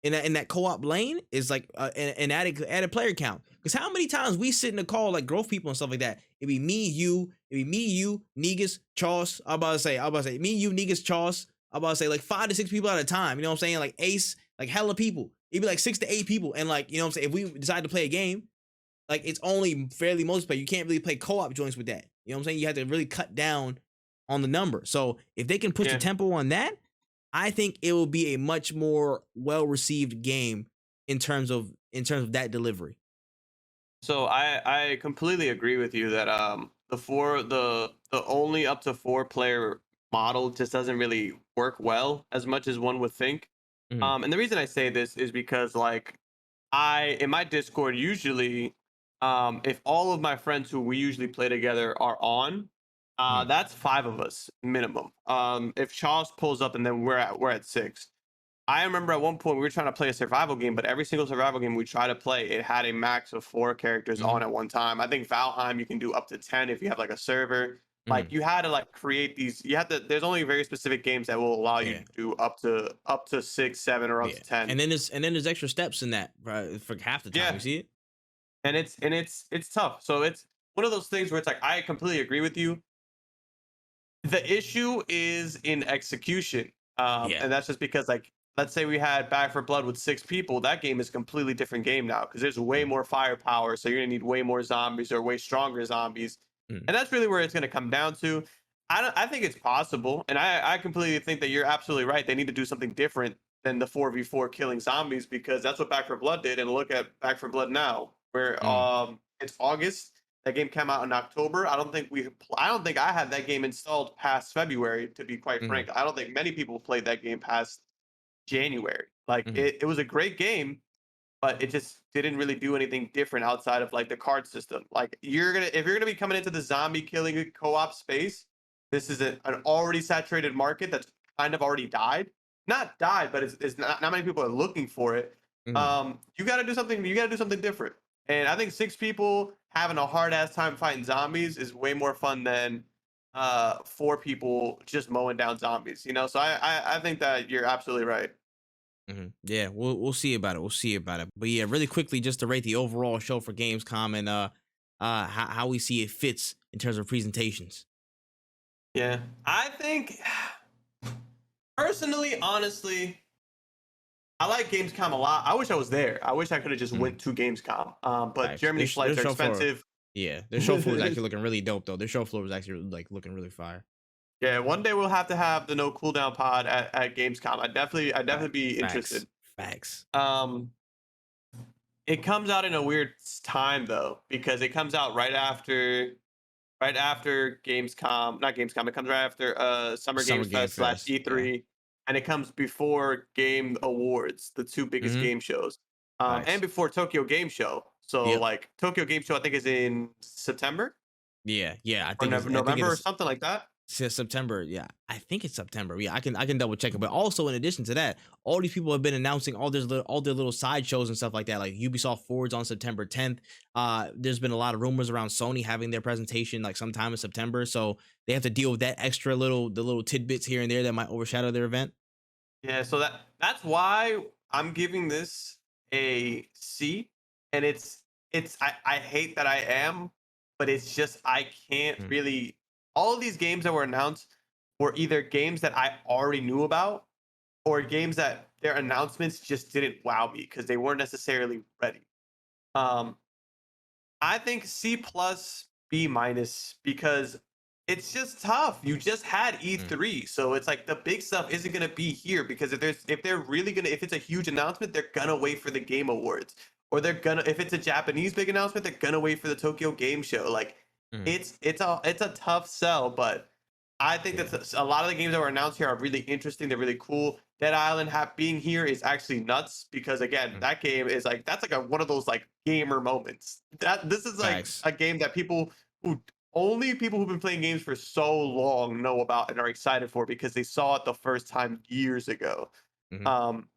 in that co-op lane, is like an added player count. Because how many times we sit in a call like growth people and stuff like that, it'd be me, you, Negus, Charles. I'm about to say me, you, Negus, Charles. I'm about to say like 5 to 6 people at a time. You know what I'm saying? Like Ace, like hella people. It'd be like 6 to 8 people. And like, if we decide to play a game, like it's only fairly multiplayer. You can't really play co-op joints with that. You know what I'm saying? You have to really cut down on the number. So if they can push the tempo on that, I think it will be a much more well-received game in terms of that delivery. So I completely agree with you that the only up to 4 player model just doesn't really work well as much as one would think. And the reason I say this is because like in my Discord usually if all of my friends who we usually play together are on, that's 5 of us minimum. If Charles pulls up and then we're at 6. I remember at one point we were trying to play a survival game, but every single survival game we try to play, it had a max of 4 characters on at one time. I think Valheim you can do up to 10 if you have like a server. Like you had to like create these. You had to. There's only very specific games that will allow you Yeah. to do up to 6, 7, or up Yeah. to 10. And then there's extra steps in that, right, for half the time. Yeah, You see it? and it's tough. So it's one of those things where it's like I completely agree with you. The issue is in execution. Yeah. And that's just because, like, let's say we had Back for Blood with 6 people. That game is a completely different game now because there's way Mm, more firepower. So you're gonna need way more zombies or way stronger zombies, mm, and that's really where it's gonna come down to. I think it's possible, and I completely think that you're absolutely right. They need to do something different than the 4v4 killing zombies because that's what Back for Blood did. And look at Back for Blood now, where mm, it's August. That game came out in October. I don't think I had that game installed past February, to be quite mm, frank. I don't think many people played that game past January. Like mm, it was a great game, but it just didn't really do anything different outside of like the card system. Like if you're gonna be coming into the zombie killing co-op space, this is an already saturated market that's kind of already died. Not died, but it's not many people are looking for it. mm. You gotta do something, you gotta do something different. And I think 6 people having a hard ass time fighting zombies is way more fun than 4 people just mowing down zombies, you know. So I think that you're absolutely right. Yeah, we'll see about it. We'll see about it. But yeah, really quickly, just to rate the overall show for Gamescom and how we see it fits in terms of presentations. Yeah. I think personally, honestly, I like Gamescom a lot. I wish I was there. I wish I could have just Mm, went to Gamescom. But facts. Germany flights are show floor, expensive. yeah, their show floor is actually looking really dope though. Their show floor is actually like looking really fire. Yeah, one day we'll have to have the no cooldown pod at Gamescom. I definitely be Facts, interested. facts. Um, it comes out in a weird time though because it comes out right after Gamescom, not Gamescom. It comes right after Summer Summer Games Game Fest slash Fest. Yeah. E3, and it comes before Game Awards, the 2 biggest Mm-hmm. game shows, and Facts. before Tokyo Game Show. So Yep. like Tokyo Game Show, I think is in September Yeah. Yeah. or I think November or it's something like that. September. Yeah, I think it's September. Yeah, I can double check it. But also in addition to that, all these people have been announcing all their little side shows and stuff like that. Like Ubisoft Forward's on September 10th. There's been a lot of rumors around Sony having their presentation like sometime in September. So they have to deal with that extra the little tidbits here and there that might overshadow their event. Yeah, so that's why I'm giving this a C, and I hate that I am, but it's just I can't Mm, really. All of these games that were announced were either games that I already knew about or games that their announcements just didn't wow me because they weren't necessarily ready. Um, I think C plus B minus because it's just tough. You just had mm, E3, so it's like the big stuff isn't gonna be here because if they're really gonna if it's a huge announcement, they're gonna wait for the Game Awards. Or they're gonna if it's a Japanese big announcement, they're gonna wait for the Tokyo Game Show. Like mm. it's a tough sell, but I think Yeah. that a lot of the games that were announced here are really interesting. They're really cool. Dead Island being here is actually nuts because again, Mm. that game is like that's like one of those like gamer moments. That this is like Facts. a game that who only people who've been playing games for so long know about and are excited for because they saw it the first time years ago. Mhm. Um,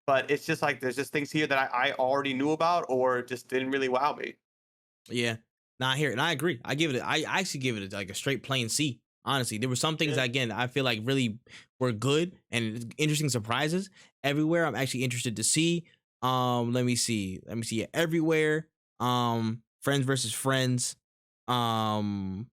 but it's just like there's just things here that I already knew about or just didn't really wow me. Yeah. Not here. And I agree. I actually give it like a straight plain C. Honestly, there were some things Yeah. that, again, I feel like really were good and interesting surprises everywhere. I'm actually interested to see. Let me see. Let me see. Yeah, everywhere. Friends versus Friends. Um,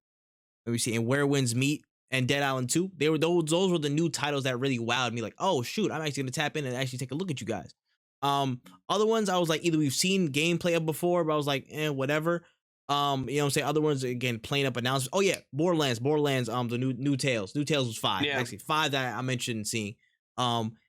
Let me see. And Where Winds Meet and Dead Island 2. They were those were the new titles that really wowed me. Like, oh shoot, I'm actually gonna tap in and actually take a look at you guys. Other ones I was like, either we've seen gameplay of before, but I was like, whatever. You know what I'm saying? Other ones again, playing up announcements. Oh yeah, Borderlands, the new Tales. New Tales was 5. Yeah. Actually, 5 that I mentioned seeing.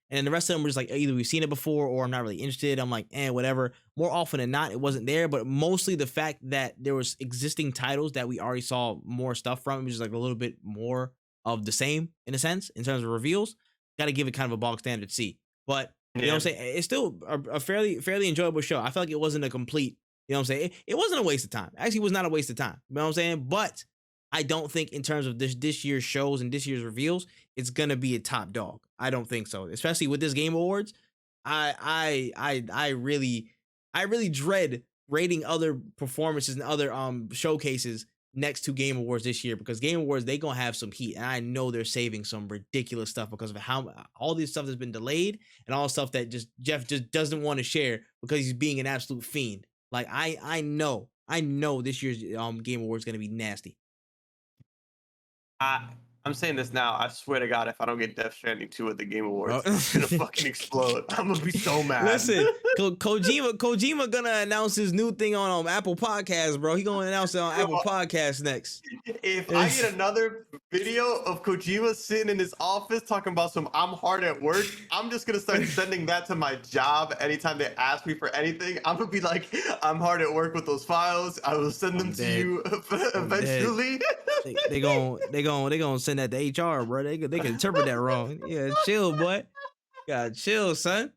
And then the rest of them were just like either we've seen it before or I'm not really interested. I'm like, whatever. More often than not, it wasn't there, but mostly the fact that there was existing titles that we already saw more stuff from, which is like a little bit more of the same in a sense in terms of reveals. Got to give it kind of a bog standard C. But you know what Yeah. I'm saying? It's still a fairly enjoyable show. I feel like it wasn't a complete, you know what I'm saying? It wasn't a waste of time. Actually, it was not a waste of time. You know what I'm saying? But I don't think in terms of this year's shows and this year's reveals, it's gonna be a top dog. I don't think so. Especially with this Game Awards. I really dread rating other performances and other showcases next to Game Awards this year, because Game Awards, they gonna have some heat, and I know they're saving some ridiculous stuff because of how all this stuff has been delayed and all stuff that just Jeff just doesn't want to share because he's being an absolute fiend. Like I know this year's Game Awards is gonna be nasty. I'm saying this now. I swear to God, if I don't get Death Stranding 2 at the Game Awards, Oh. it's gonna fucking explode. I'm gonna be so mad. Listen, Kojima gonna announce his new thing on Apple Podcasts, bro. He gonna announce it on Apple Podcasts next. If I get another video of Kojima sitting in his office talking about some "I'm hard at work," I'm just gonna start sending that to my job anytime they ask me for anything. I'm gonna be like, "I'm hard at work with those files. I will send them to you eventually." They gonna send that to HR, bro. They can interpret that wrong. Yeah, chill, boy. Yeah, chill, son.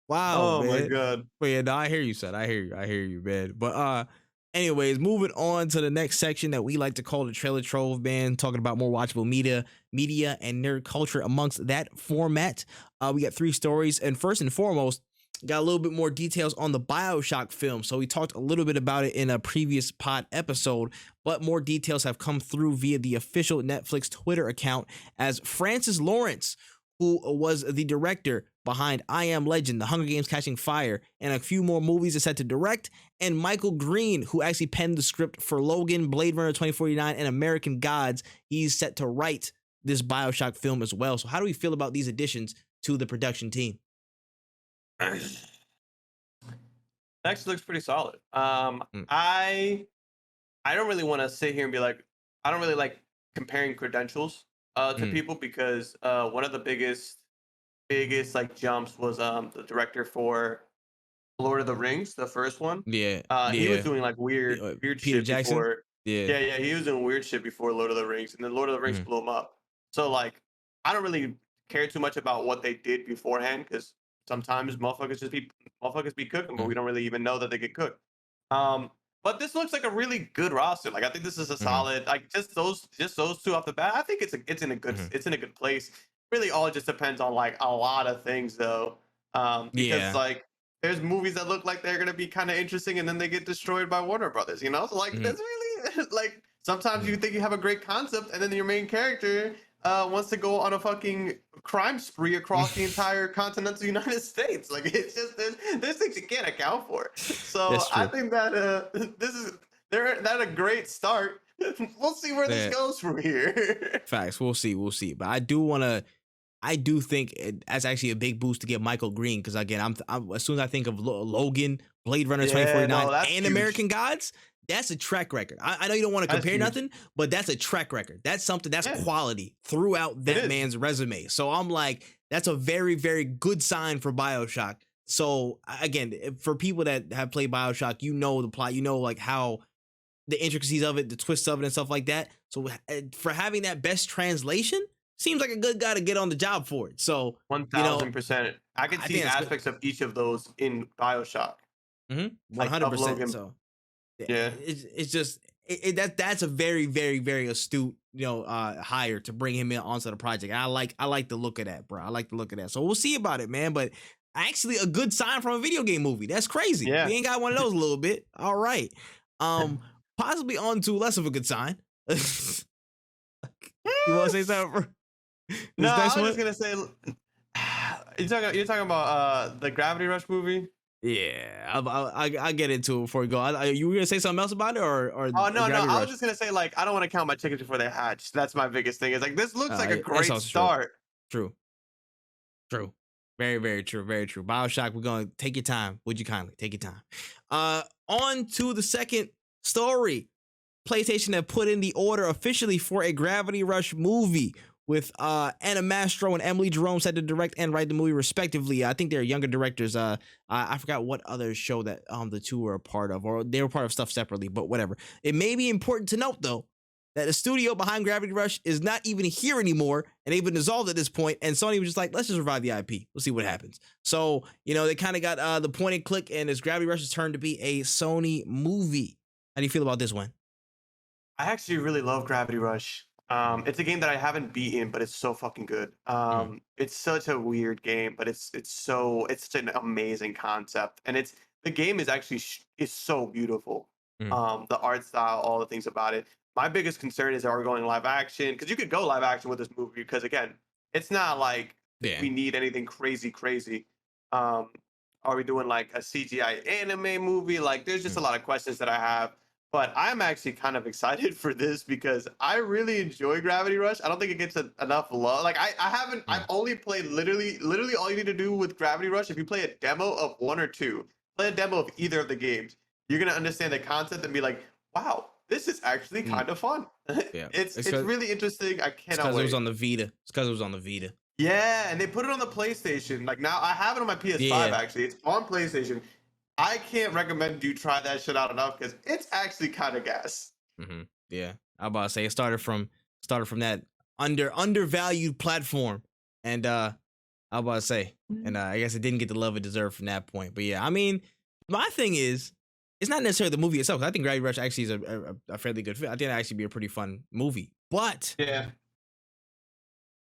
Wow, Oh man. my God. But yeah, no, I hear you, son. I hear you, man. But anyways, moving on to the next section that we like to call the trailer trove, man. Talking about more watchable media and nerd culture amongst that format. We got 3 stories, and first and foremost, got a little bit more details on the BioShock film. So we talked a little bit about it in a previous pod episode, but more details have come through via the official Netflix Twitter account, as Francis Lawrence, who was the director behind I Am Legend, The Hunger Games Catching Fire, and a few more movies, is set to direct, and Michael Green, who actually penned the script for Logan, Blade Runner 2049, and American Gods, he's set to write this BioShock film as well. So how do we feel about these additions to the production team? Actually looks pretty solid. I don't really want to sit here and be like, I don't really like comparing credentials to people, because one of the biggest like jumps was the director for Lord of the Rings, the first one. Yeah, he was doing like weird Peter shit Jackson? before. Yeah. He was doing weird shit before Lord of the Rings, and then Lord of the Rings blew him up. So like, I don't really care too much about what they did beforehand, because sometimes motherfuckers be cooking, but we don't really even know that they get cooked. But this looks like a really good roster. Like, I think this is a solid, like, just those 2 off the bat. I think it's in a good place. Really, all just depends on like a lot of things, though. Because like, there's movies that look like they're gonna be kind of interesting, and then they get destroyed by Warner Brothers. You know, so like, that's really like, sometimes you think you have a great concept, and then your main character wants to go on a fucking crime spree across the entire continental United States. Like, it's just, there's things you can't account for. So I think that they're a great start. We'll see where this goes from here. Facts. We'll see. But I do think that's actually a big boost to get Michael Green, because again, I'm as soon as I think of Logan, Blade Runner 2049, and huge. American Gods, that's a track record. I know you don't want to compare nothing, but that's a track record. That's something, that's quality throughout that man's resume. So I'm like, that's a very, very good sign for BioShock. So again, for people that have played BioShock, you know the plot, you know like how the intricacies of it, the twists of it, and stuff like that. So for having that best translation, seems like a good guy to get on the job for it. So 1000%. I can see aspects of each of those in BioShock. 100%. So yeah, it's just that's a very, very, very astute, hire to bring him in onto the project. And I like the look of that, bro. I like the look of that. So we'll see about it, man. But actually, a good sign from a video game movie. That's crazy. Yeah. We ain't got one of those a little bit. All right. Possibly on to less of a good sign. You want to say something, bro? No, I was just gonna say, you're talking about the Gravity Rush movie. Yeah, I get into it before we go. You were gonna say something else about it, or oh no, I was just gonna say, like, I don't want to count my chickens before they hatch. That's my biggest thing. Is like, this looks like a great start. True. Very, very true. Very true. BioShock, we're gonna take your time. Would you kindly take your time? On to the second story. PlayStation have put in the order officially for a Gravity Rush movie, with Anna Mastro and Emily Jerome set to direct and write the movie respectively. I think they're younger directors. I forgot what other show that the two were a part of, or they were part of stuff separately, but whatever. It may be important to note, though, that the studio behind Gravity Rush is not even here anymore, and they've been dissolved at this point, and Sony was just like, let's just revive the IP. We'll see what happens. So, they kind of got the point and click, and it's Gravity Rush's turn to be a Sony movie. How do you feel about this one? I actually really love Gravity Rush. It's a game that I haven't beaten, but it's so fucking good. It's such a weird game, but it's such an amazing concept, and the game is actually is so beautiful. the art style, all the things about it. My biggest concern is, are we going live action? Because you could go live action with this movie. Because again, it's not like Yeah. we need anything crazy, crazy. Um, are we doing like a CGI anime movie? Like, there's just a lot of questions that I have. But I'm actually kind of excited for this because I really enjoy Gravity Rush. I don't think it gets enough love. Like, I haven't. I've only played literally all you need to do with Gravity Rush. If you play a demo of one or two, play a demo of either of the games, you're gonna understand the concept and be like, wow, this is actually kind of fun. Yeah. It's really interesting. I cannot because wait. it was on the Vita. It's because it was on the Vita. Yeah, and they put it on the PlayStation. Like, now I have it on my PS5 actually. It's on PlayStation. I can't recommend you try that shit out enough because it's actually kind of gas. Yeah, I about to say it started from that undervalued platform, and I about to say, and I guess it didn't get the love it deserved from that point. But yeah, I mean, my thing is, it's not necessarily the movie itself. I think Gravity Rush actually is a fairly good film. I think it'd actually be a pretty fun movie. But yeah,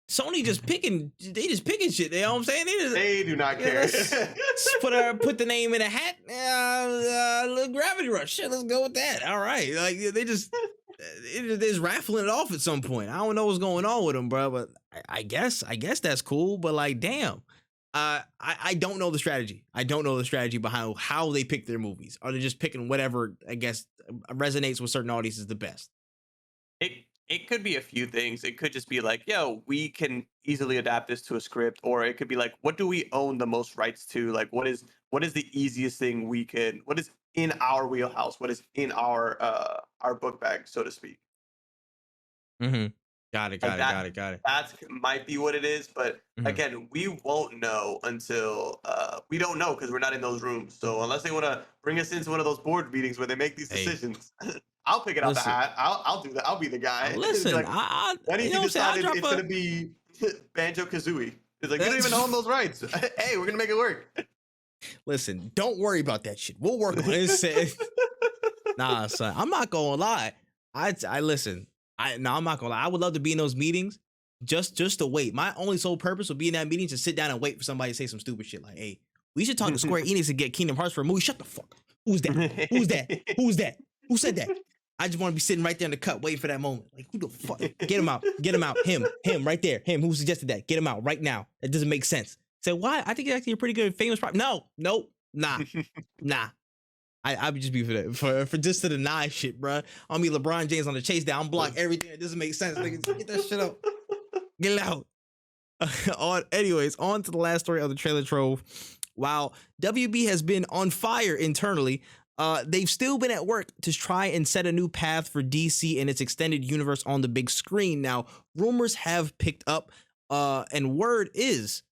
Sony just picking shit. You know what I'm saying? They do not care. Let's put the name in a hat. Gravity Rush. Shit, let's go with that. All right. Like, they just raffling it off at some point. I don't know what's going on with them, bro. But I guess that's cool. But like, damn. I don't know the strategy. I don't know the strategy behind how they pick their movies. Are they just picking whatever, I guess, resonates with certain audiences the best? It could be a few things. It could just be like, yo, we can easily adapt this to a script, or it could be like, what do we own the most rights to? Like, what is the easiest thing we can? What is in our wheelhouse? What is in our book bag, so to speak? Got it. That might be what it is, but again, we won't know until we don't know because we're not in those rooms. So unless they want to bring us into one of those board meetings where they make these decisions, I'll pick it out the hat. I'll do that. I'll be the guy. Listen, like, when he decided it's gonna be Banjo Kazooie, it's like, you don't even own those rights. Hey, we're gonna make it work. Listen, don't worry about that shit. We'll work on it. Nah, son, I'm not gonna lie. I listen. I'm not gonna lie. I would love to be in those meetings just to wait. My only sole purpose would be in that meeting to sit down and wait for somebody to say some stupid shit like, hey, we should talk to Square Enix and get Kingdom Hearts for a movie. Shut the fuck up. Who's that? Who's that? Who's that? Who said that? I just want to be sitting right there in the cut waiting for that moment. Like, who the fuck? Get him out. Get him out. Him right there. Him who suggested that. Get him out right now. That doesn't make sense. Say, why? I think it's actually a pretty good famous prop. No, nah. I would just be for just to deny shit, bro. I'll be LeBron James on the chase down, block everything that doesn't make sense. Nigga, get that shit out. Get it out. Anyways, on to the last story of the trailer trove. While WB has been on fire internally, they've still been at work to try and set a new path for DC and its extended universe on the big screen. Now, rumors have picked up, and word is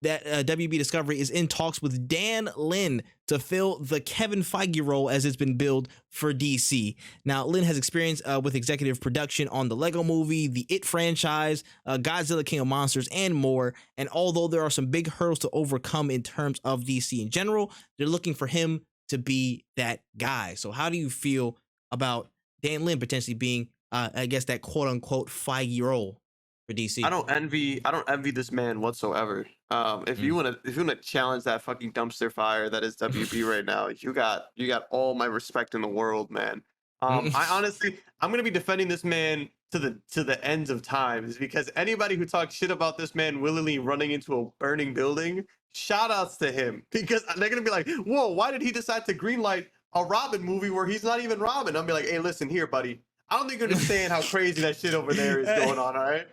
that WB Discovery is in talks with Dan Lin to fill the Kxngviii role as it's been billed for DC. Now, Lin has experience with executive production on the Lego Movie, the It franchise, Godzilla King of Monsters, and more. And although there are some big hurdles to overcome in terms of DC in general, they're looking for him to be that guy. So how do you feel about Dan Lin potentially being, I guess, that quote unquote Feige role for DC? I don't envy this man whatsoever. If you wanna challenge that fucking dumpster fire that is WB right now, you got all my respect in the world, man. I honestly, I'm gonna be defending this man to the ends of times, because anybody who talks shit about this man willingly running into a burning building, shout outs to him, because they're gonna be like, whoa, why did he decide to greenlight a Robin movie where he's not even Robin? I'll be like, hey, listen here, buddy. I don't think you understand how crazy that shit over there is going on, all right?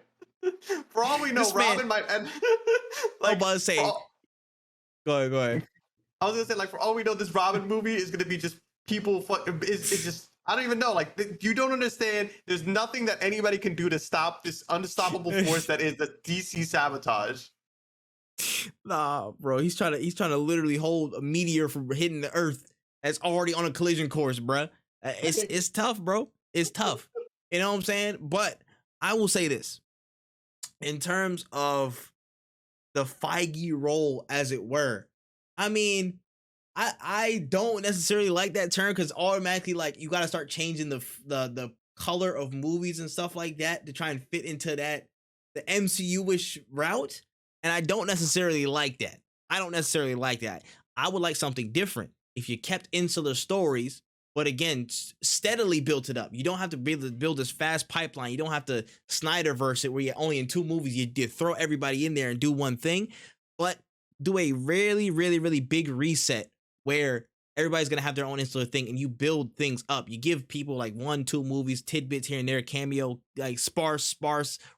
For all we know, this Robin might end. Like, I'm about to say, go ahead. I was gonna say, like, for all we know, this Robin movie is gonna be just people. It's just, I don't even know. Like, you don't understand. There's nothing that anybody can do to stop this unstoppable force that is the DC sabotage. Nah, bro, he's trying to literally hold a meteor from hitting the Earth that's already on a collision course, bro. It's tough, bro. It's tough. You know what I'm saying? But I will say this. In terms of the Feige role, as it were, I mean, I don't necessarily like that term, because automatically, like, you got to start changing the color of movies and stuff like that to try and fit into the MCU-ish route, and I don't necessarily like that. I would like something different. If you kept insular stories, but again, steadily built it up. You don't have to build this fast pipeline. You don't have to Snyderverse it where you're only in 2 movies. You throw everybody in there and do one thing, but do a really, really, really big reset where everybody's gonna have their own insular thing, and you build things up. You give people like 1, 2 movies, tidbits here and there, cameo, like sparse,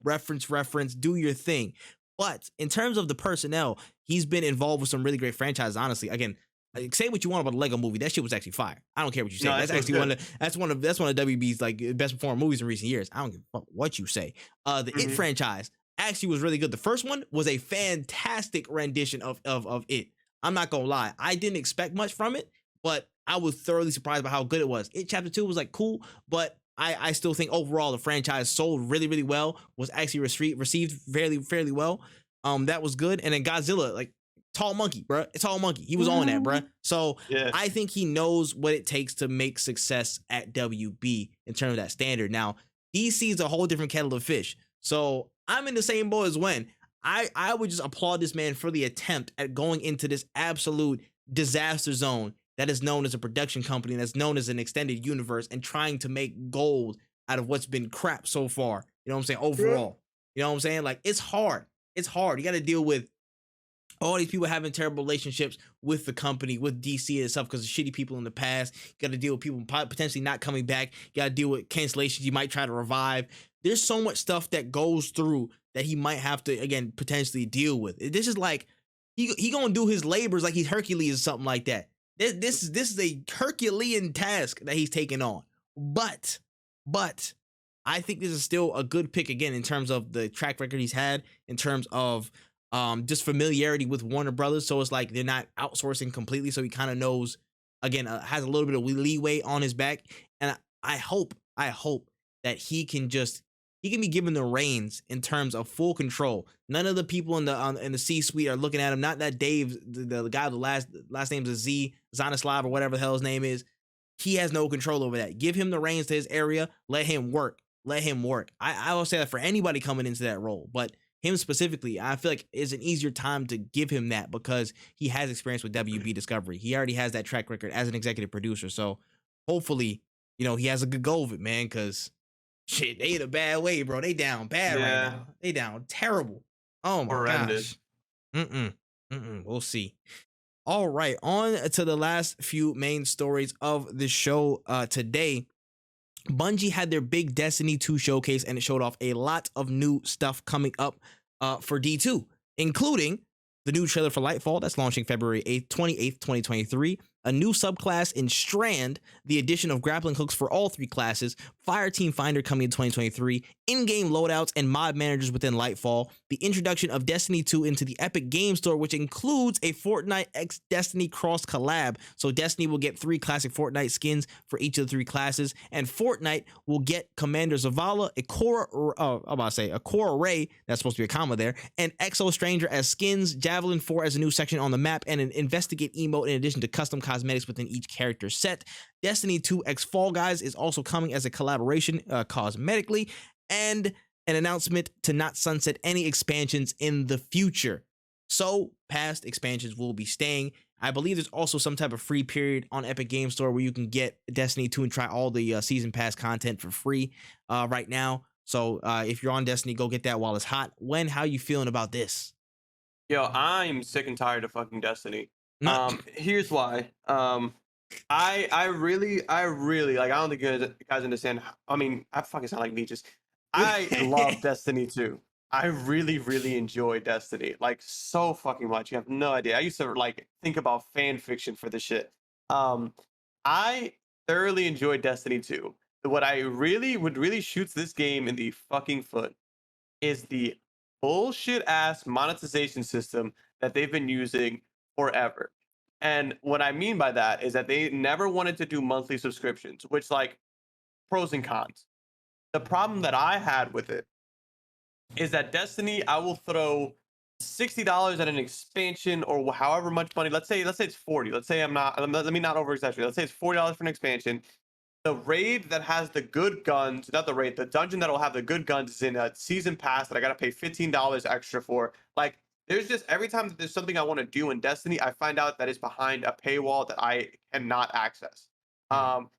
reference, do your thing. But in terms of the personnel, he's been involved with some really great franchises. Honestly, again, like, say what you want about the Lego Movie, that shit was actually fire. I don't care what you say. No, That's actually one of WB's like best performing movies in recent years. I don't give a fuck what you say. The It franchise actually was really good. The first one was a fantastic rendition of It. I'm not gonna lie, I didn't expect much from it, but I was thoroughly surprised by how good it was. It Chapter 2 was like cool, but I still think overall the franchise sold really, really well, was actually received fairly well. That was good. And then Godzilla, like Tall Monkey, bro. Tall Monkey. He was on that, bro. So yeah. I think he knows what it takes to make success at WB in terms of that standard. Now, he sees a whole different kettle of fish. So I'm in the same boat as Wen. I would just applaud this man for the attempt at going into this absolute disaster zone that is known as a production company, that's known as an extended universe, and trying to make gold out of what's been crap so far. You know what I'm saying? Overall. You know what I'm saying? Like, it's hard. It's hard. You got to deal with all these people having terrible relationships with the company, with DC and stuff because of shitty people in the past. You got to deal with people potentially not coming back. You got to deal with cancellations you might try to revive. There's so much stuff that goes through that he might have to, again, potentially deal with. This is like, he gonna do his labors like he's Hercules or something like that. This is a Herculean task that he's taking on. But I think this is still a good pick, again, in terms of the track record he's had, in terms of just familiarity with Warner Brothers. So it's like they're not outsourcing completely. So he kind of knows, again, has a little bit of leeway on his back. And I hope that he can be given the reins in terms of full control. None of the people in the C-suite are looking at him. Not that Dave, the guy with the last name is Zanislav or whatever the hell his name is. He has no control over that. Give him the reins to his area. Let him work. I will say that for anybody coming into that role, but him specifically, I feel like it's an easier time to give him that because he has experience with WB Discovery. He already has that track record as an executive producer. So hopefully, he has a good go of it, man, because shit, they in a bad way, bro. They down bad right now. They down terrible. Oh my Horrendous. gosh. We'll see. All right, on to the last few main stories of the show today. Bungie had their big Destiny 2 showcase, and it showed off a lot of new stuff coming up for D2, including the new trailer for Lightfall that's launching February 28th, 2023. A new subclass in Strand, the addition of grappling hooks for all 3 classes, Fireteam Finder coming in 2023, in-game loadouts and mod managers within Lightfall, the introduction of Destiny 2 into the Epic Game Store, which includes a Fortnite x Destiny cross collab. So Destiny will get 3 classic Fortnite skins for each of the 3 classes, and Fortnite will get Commander Zavala, Akora Ray, that's supposed to be a comma there, and Exo Stranger as skins, Javelin 4 as a new section on the map, and an Investigate emote in addition to custom cosmetics within each character set. Destiny 2 x Fall Guys is also coming as a collaboration cosmetically, and an announcement to not sunset any expansions in the future. So past expansions will be staying. I believe there's also some type of free period on Epic Game Store where you can get Destiny 2 and try all the season pass content for free right now. So if you're on Destiny, go get that while it's hot. Wen, how you feeling about this? Yo, I'm sick and tired of fucking Destiny. Here's why. I really like. I don't think you guys understand. I mean, I fucking sound like me. Just I love Destiny 2. I really enjoy Destiny like so fucking much. You have no idea. I used to like think about fan fiction for this shit. I thoroughly enjoyed Destiny 2. What I really shoots this game in the fucking foot is the bullshit ass monetization system that they've been using forever. And what I mean by that is that they never wanted to do monthly subscriptions, which like pros and cons. The problem that I had with it is that Destiny, I will throw $60 at an expansion or however much money. Let's say it's 40. Let's say let me not over exaggerate. Let's say it's $40 for an expansion. The raid that has the good guns, not the raid, the dungeon that will have the good guns is in a season pass that I gotta pay $15 extra for. Like, there's just every time that there's something I want to do in Destiny, I find out that it's behind a paywall that I cannot access.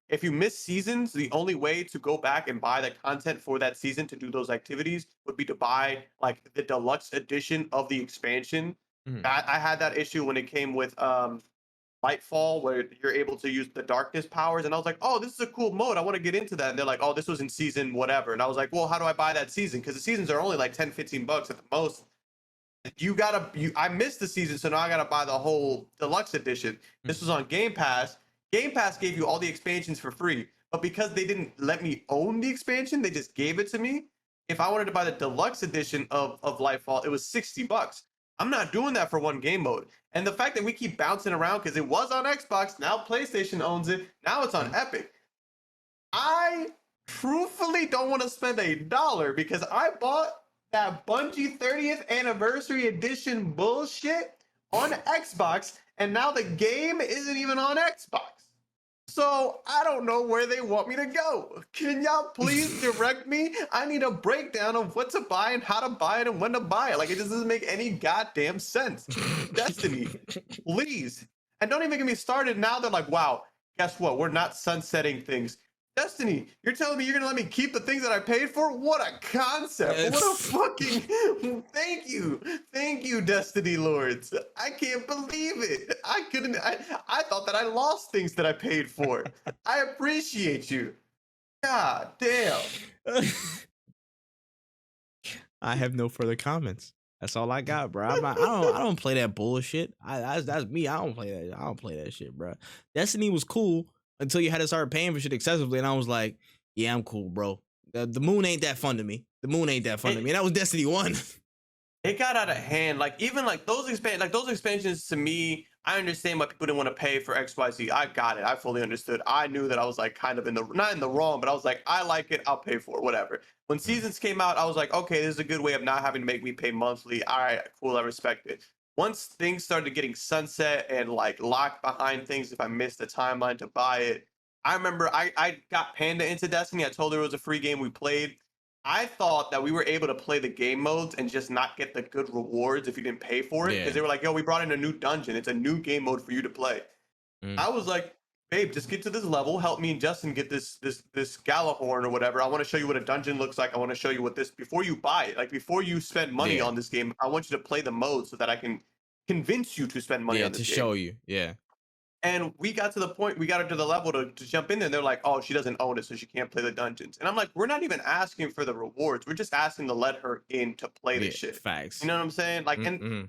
If you miss seasons, the only way to go back and buy the content for that season to do those activities would be to buy like the deluxe edition of the expansion. Mhm. I had that issue when it came with Lightfall, where you're able to use the darkness powers, and I was like, oh, this is a cool mode. I want to get into that. And they're like, oh, this was in season whatever. And I was like, well, how do I buy that season? Because the seasons are only like 10, 15 bucks at the most. I missed the season, so now I gotta buy the whole deluxe edition. This was on Game Pass. Game Pass gave you all the expansions for free, but because they didn't let me own the expansion, they just gave it to me. If I wanted to buy the deluxe edition of Lightfall, it was 60 bucks. I'm not doing that for one game mode. And the fact that we keep bouncing around because it was on Xbox, now PlayStation owns it, now it's on Epic. I truthfully don't want to spend $1 because I bought that Bungie 30th anniversary edition bullshit on Xbox, and now the game isn't even on Xbox. So I don't know where they want me to go. Can y'all please direct me? I need a breakdown of what to buy and how to buy it and when to buy it. Like, it just doesn't make any goddamn sense. Destiny, please. And don't even get me started. Now they're like, wow, guess what? We're not sunsetting things. Destiny, you're telling me you're gonna let me keep the things that I paid for? What a concept! What a fucking thank you, Destiny Lords. I can't believe it. I thought that I lost things that I paid for. I appreciate you. God damn. I have no further comments. That's all I got, bro. I don't play that bullshit. That's me. I don't play that. I don't play that shit, bro. Destiny was cool until you had to start paying for shit excessively, and I was like, yeah, I'm cool, bro. The moon ain't that fun to me. The moon ain't that fun to me. And that was Destiny 1. It got out of hand. Like, even like those expansions to me, I understand why people didn't want to pay for XYZ. I got it. I fully understood. I knew that I was like kind of not in the wrong, but I was like, I like it. I'll pay for it. Whatever. When seasons came out, I was like, okay, this is a good way of not having to make me pay monthly. All right, cool. I respect it. Once things started getting sunset and like locked behind things, if I missed the timeline to buy it, I remember I got Panda into Destiny. I told her it was a free game we played. I thought that we were able to play the game modes and just not get the good rewards if you didn't pay for it. Because they were like, yo, we brought in a new dungeon. It's a new game mode for you to play. I was like, babe, just get to this level. Help me and Justin get this Galahorn or whatever. I want to show you what a dungeon looks like. I want to show you what this, before you buy it, like before you spend money on this game, I want you to play the mode so that I can convince you to spend money on this game. To show you. Yeah. And we got to the point, we got her to the level to jump in there. And they're like, oh, she doesn't own it, so she can't play the dungeons. And I'm like, we're not even asking for the rewards. We're just asking to let her in to play this shit. Facts. You know what I'm saying? Like, and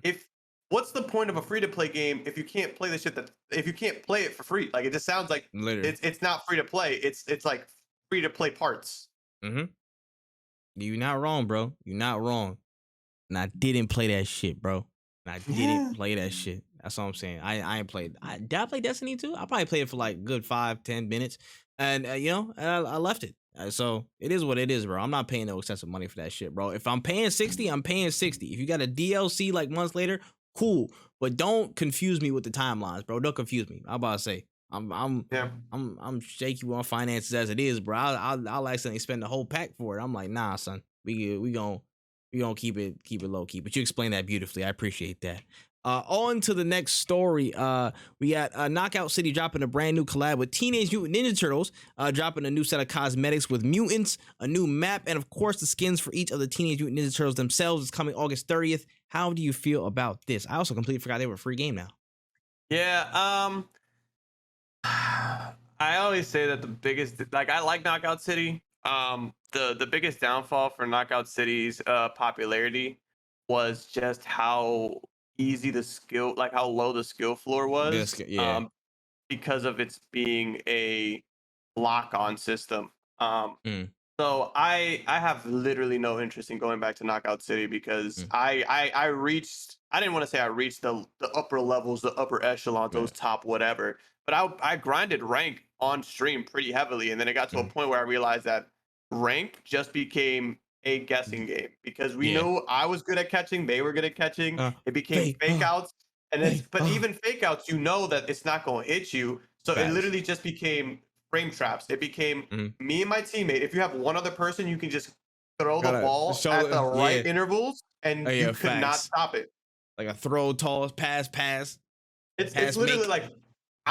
what's the point of a free to play game if you can't play the shit if you can't play it for free? Like, it just sounds like it's not free to play. It's like free to play parts. You're not wrong, bro. You're not wrong. And I didn't play that shit, bro. And I didn't play that shit. That's all I'm saying. I ain't played. Did I play Destiny 2? I probably played it for like good 5-10 minutes, and I left it. So it is what it is, bro. I'm not paying no excessive money for that shit, bro. If I'm paying 60, I'm paying 60. If you got a DLC like months later, cool. But don't confuse me with the timelines, bro. Don't confuse me. I'm about to say I'm shaky on finances as it is, bro. I'll accidentally spend the whole pack for it. I'm like, nah, son. We gonna keep it low key. But you explained that beautifully. I appreciate that. On to the next story. We got Knockout City dropping a brand new collab with Teenage Mutant Ninja Turtles, dropping a new set of cosmetics with mutants, a new map, and of course the skins for each of the Teenage Mutant Ninja Turtles themselves is coming August 30th. How do you feel about this? I also completely forgot they were a free game now. Yeah, I always say that the biggest, like, I like Knockout City. The biggest downfall for Knockout City's popularity was just how easy the skill, like how low the skill floor was. Because of its being a lock-on system. So I have literally no interest in going back to Knockout City because I reached, I didn't want to say I reached the upper levels, the upper echelons, those top whatever, but I grinded rank on stream pretty heavily, and then it got to a point where I realized that rank just became a guessing game because we know I was good at catching, they were good at catching. It became fake outs, and it's but even fake outs, you know that it's not going to hit you. So it literally just became frame traps. It became me and my teammate. If you have one other person, you can just throw the ball at the right intervals, and you could not stop it. Like a throw, toss, pass. It's literally like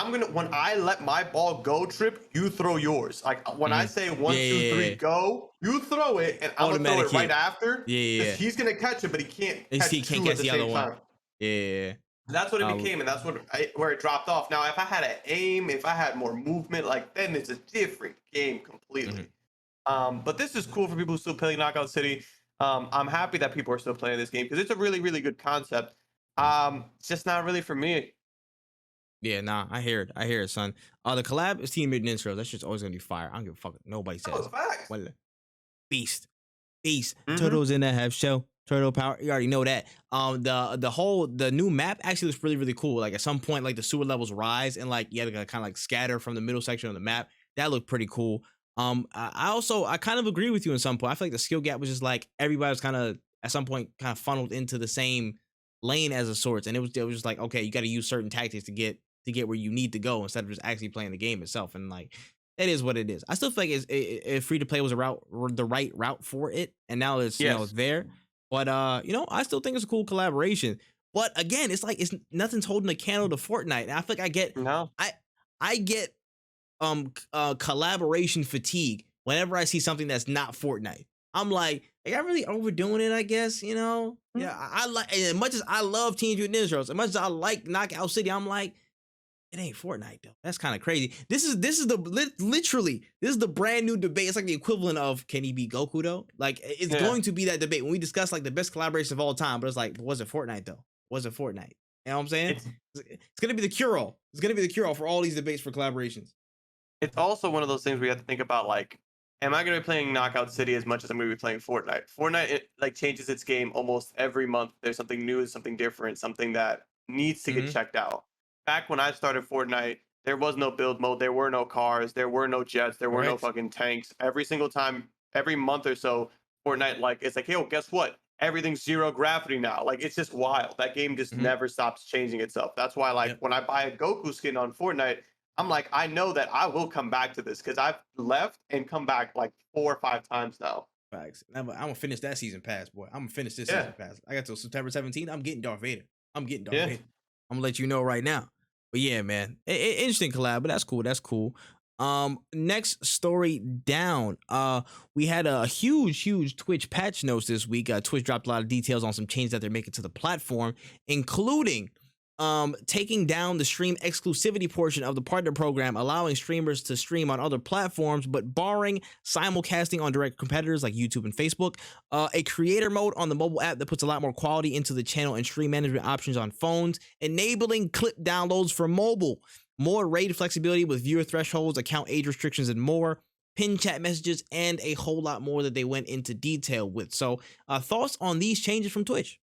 when I let my ball go, Tripp, you throw yours. Like when I say one, two, three, Yeah. go, you throw it, and I'm gonna throw Automatic it right hit. after because Yeah. he's gonna catch it, but he can't He catch can't two at catch the the other same one. time. Yeah. That's what it became, and that's where it dropped off. Now, if I had an aim, if I had more movement, like then it's a different game completely. But this is cool for people who still play Knockout City. I'm happy that people are still playing this game because it's a really, really good concept. It's just not really for me. Yeah, nah, I hear it. I hear it, son. The collab is Team Mutant Ninja Turtles. That's just always gonna be fire. I don't give a fuck what nobody Oh, says. facts. Well, beast. Beast. Mm-hmm. Turtles in the half shell. Turtle power. You already know that. The new map actually looks really, really cool. Like at some point, like the sewer levels rise and like you have to kind of like scatter from the middle section of the map. That looked pretty cool. I kind of agree with you in some point. I feel like the skill gap was just like everybody was kind of at some point kind of funneled into the same lane as a sorts, and it was just like okay, you got to use certain tactics to get where you need to go instead of just actually playing the game itself. And like it is what it is. I still feel like free to play was the right route for it, and now it's Yes. there. But I still think it's a cool collaboration. But again, it's like it's nothing's holding a candle to Fortnite. And I feel like No. I get collaboration fatigue whenever I see something that's not Fortnite. I'm like I'm really overdoing it, I guess, Yeah, I like as much as I love Teenage Mutant Ninja Turtles, as much as I like Knockout City, I'm like, it ain't Fortnite though. That's kind of crazy. This is literally this is the brand new debate. It's like the equivalent of can he beat Goku though? Like it's Yeah. going to be that debate when we discuss like the best collaboration of all time. But it's like, was it Fortnite though? Was it Fortnite? You know what I'm saying? It's gonna be the cure all. It's gonna be the cure all for all these debates for collaborations. It's also one of those things we have to think about, like, am I going to be playing Knockout City as much as I'm going to be playing Fortnite? Fortnite, it like changes its game almost every month. There's something new, something different, something that needs to get Mm-hmm. checked out. Back when I started Fortnite, there was no build mode, there were no cars, there were no jets, there were no Correct. fucking tanks. Every single time, every month or so, Fortnite, like, it's like, hey, well, guess what? Everything's zero gravity now. Like, it's just wild. That game just Mm-hmm. never stops changing itself. That's why, like, Yep. when I buy a Goku skin on Fortnite, I'm like, I know that I will come back to this because I've left and come back like 4 or 5 times now. Facts. I'm gonna finish that season pass, boy. I'm gonna finish this Yeah, season pass. I got till September 17th. I'm getting Darth Vader. I'm getting Darth yeah. Vader. I'm gonna let you know right now. But yeah, man, interesting collab. But that's cool. That's cool. Next story down. We had a huge Twitch patch notes this week. Twitch dropped a lot of details on some changes that they're making to the platform, including taking down the stream exclusivity portion of the partner program, allowing streamers to stream on other platforms but barring simulcasting on direct competitors like YouTube and Facebook, a creator mode on the mobile app that puts a lot more quality into the channel, and stream management options on phones, enabling clip downloads for mobile, more raid flexibility with viewer thresholds, account age restrictions, and more, pin chat messages, and a whole lot more that they went into detail with. So thoughts on these changes from Twitch?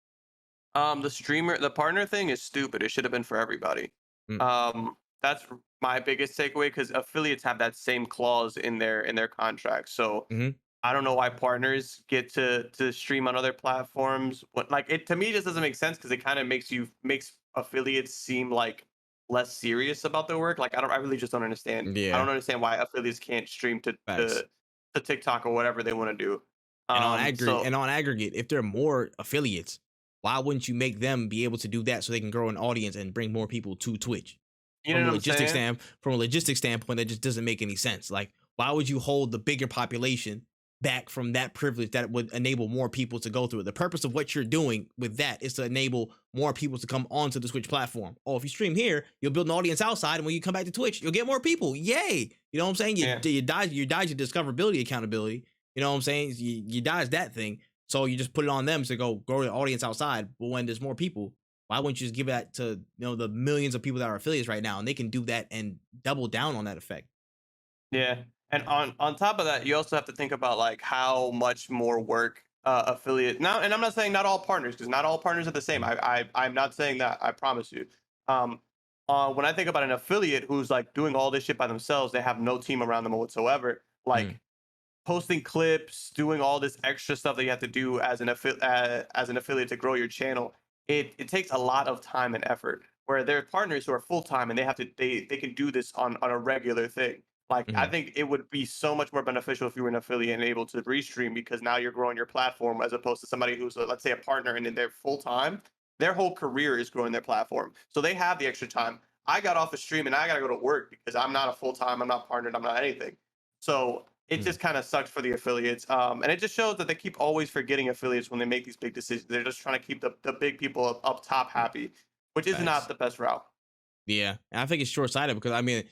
The partner thing is stupid. It should have been for everybody. Mm. That's my biggest takeaway because affiliates have that same clause in their contract. So Mm-hmm. I don't know why partners get to stream on other platforms. What like it to me just doesn't make sense because it kind of makes affiliates seem like less serious about their work. Like I really just don't understand. I Yeah. don't understand why affiliates can't stream Facts. to TikTok or whatever they want to do. And So on aggregate, if there are more affiliates, why wouldn't you make them be able to do that so they can grow an audience and bring more people to Twitch? you know what I'm saying? From a logistics standpoint, that just doesn't make any sense. Like, why would you hold the bigger population back from that privilege that would enable more people to go through it? The purpose of what you're doing with that is to enable more people to come onto the Twitch platform. Oh, if you stream here, you'll build an audience outside, and when you come back to Twitch, you'll get more people. Yay! You know what I'm saying? Yeah. You dodge your discoverability accountability. You know what I'm saying? You dodge that thing. So you just put it on them to go grow the audience outside. But when there's more people, why wouldn't you just give that to the millions of people that are affiliates right now, and they can do that and double down on that effect? Yeah. And on top of that, you also have to think about like how much more work affiliate now. And I'm not saying not all partners because not all partners are the same. I'm not saying that. I promise you. Um, when I think about an affiliate who's like doing all this shit by themselves, they have no team around them whatsoever. Mm, Like posting clips, doing all this extra stuff that you have to do as an affiliate to grow your channel. It takes a lot of time and effort. Where there are partners who are full time and they can do this on a regular thing. Like I mhm. think it would be so much more beneficial if you were an affiliate and able to restream because now you're growing your platform as opposed to somebody who's let's say a partner and then they're full time. Their whole career is growing their platform, so they have the extra time. I got off a stream and I gotta go to work because I'm not a full time, I'm not partnered, I'm not anything. So it Mm, just kind of sucks for the affiliates. And it just shows that they keep always forgetting affiliates when they make these big decisions. They're just trying to keep the big people up top happy, which is not facts. the best route. Yeah, and I think it's short sighted because I mean,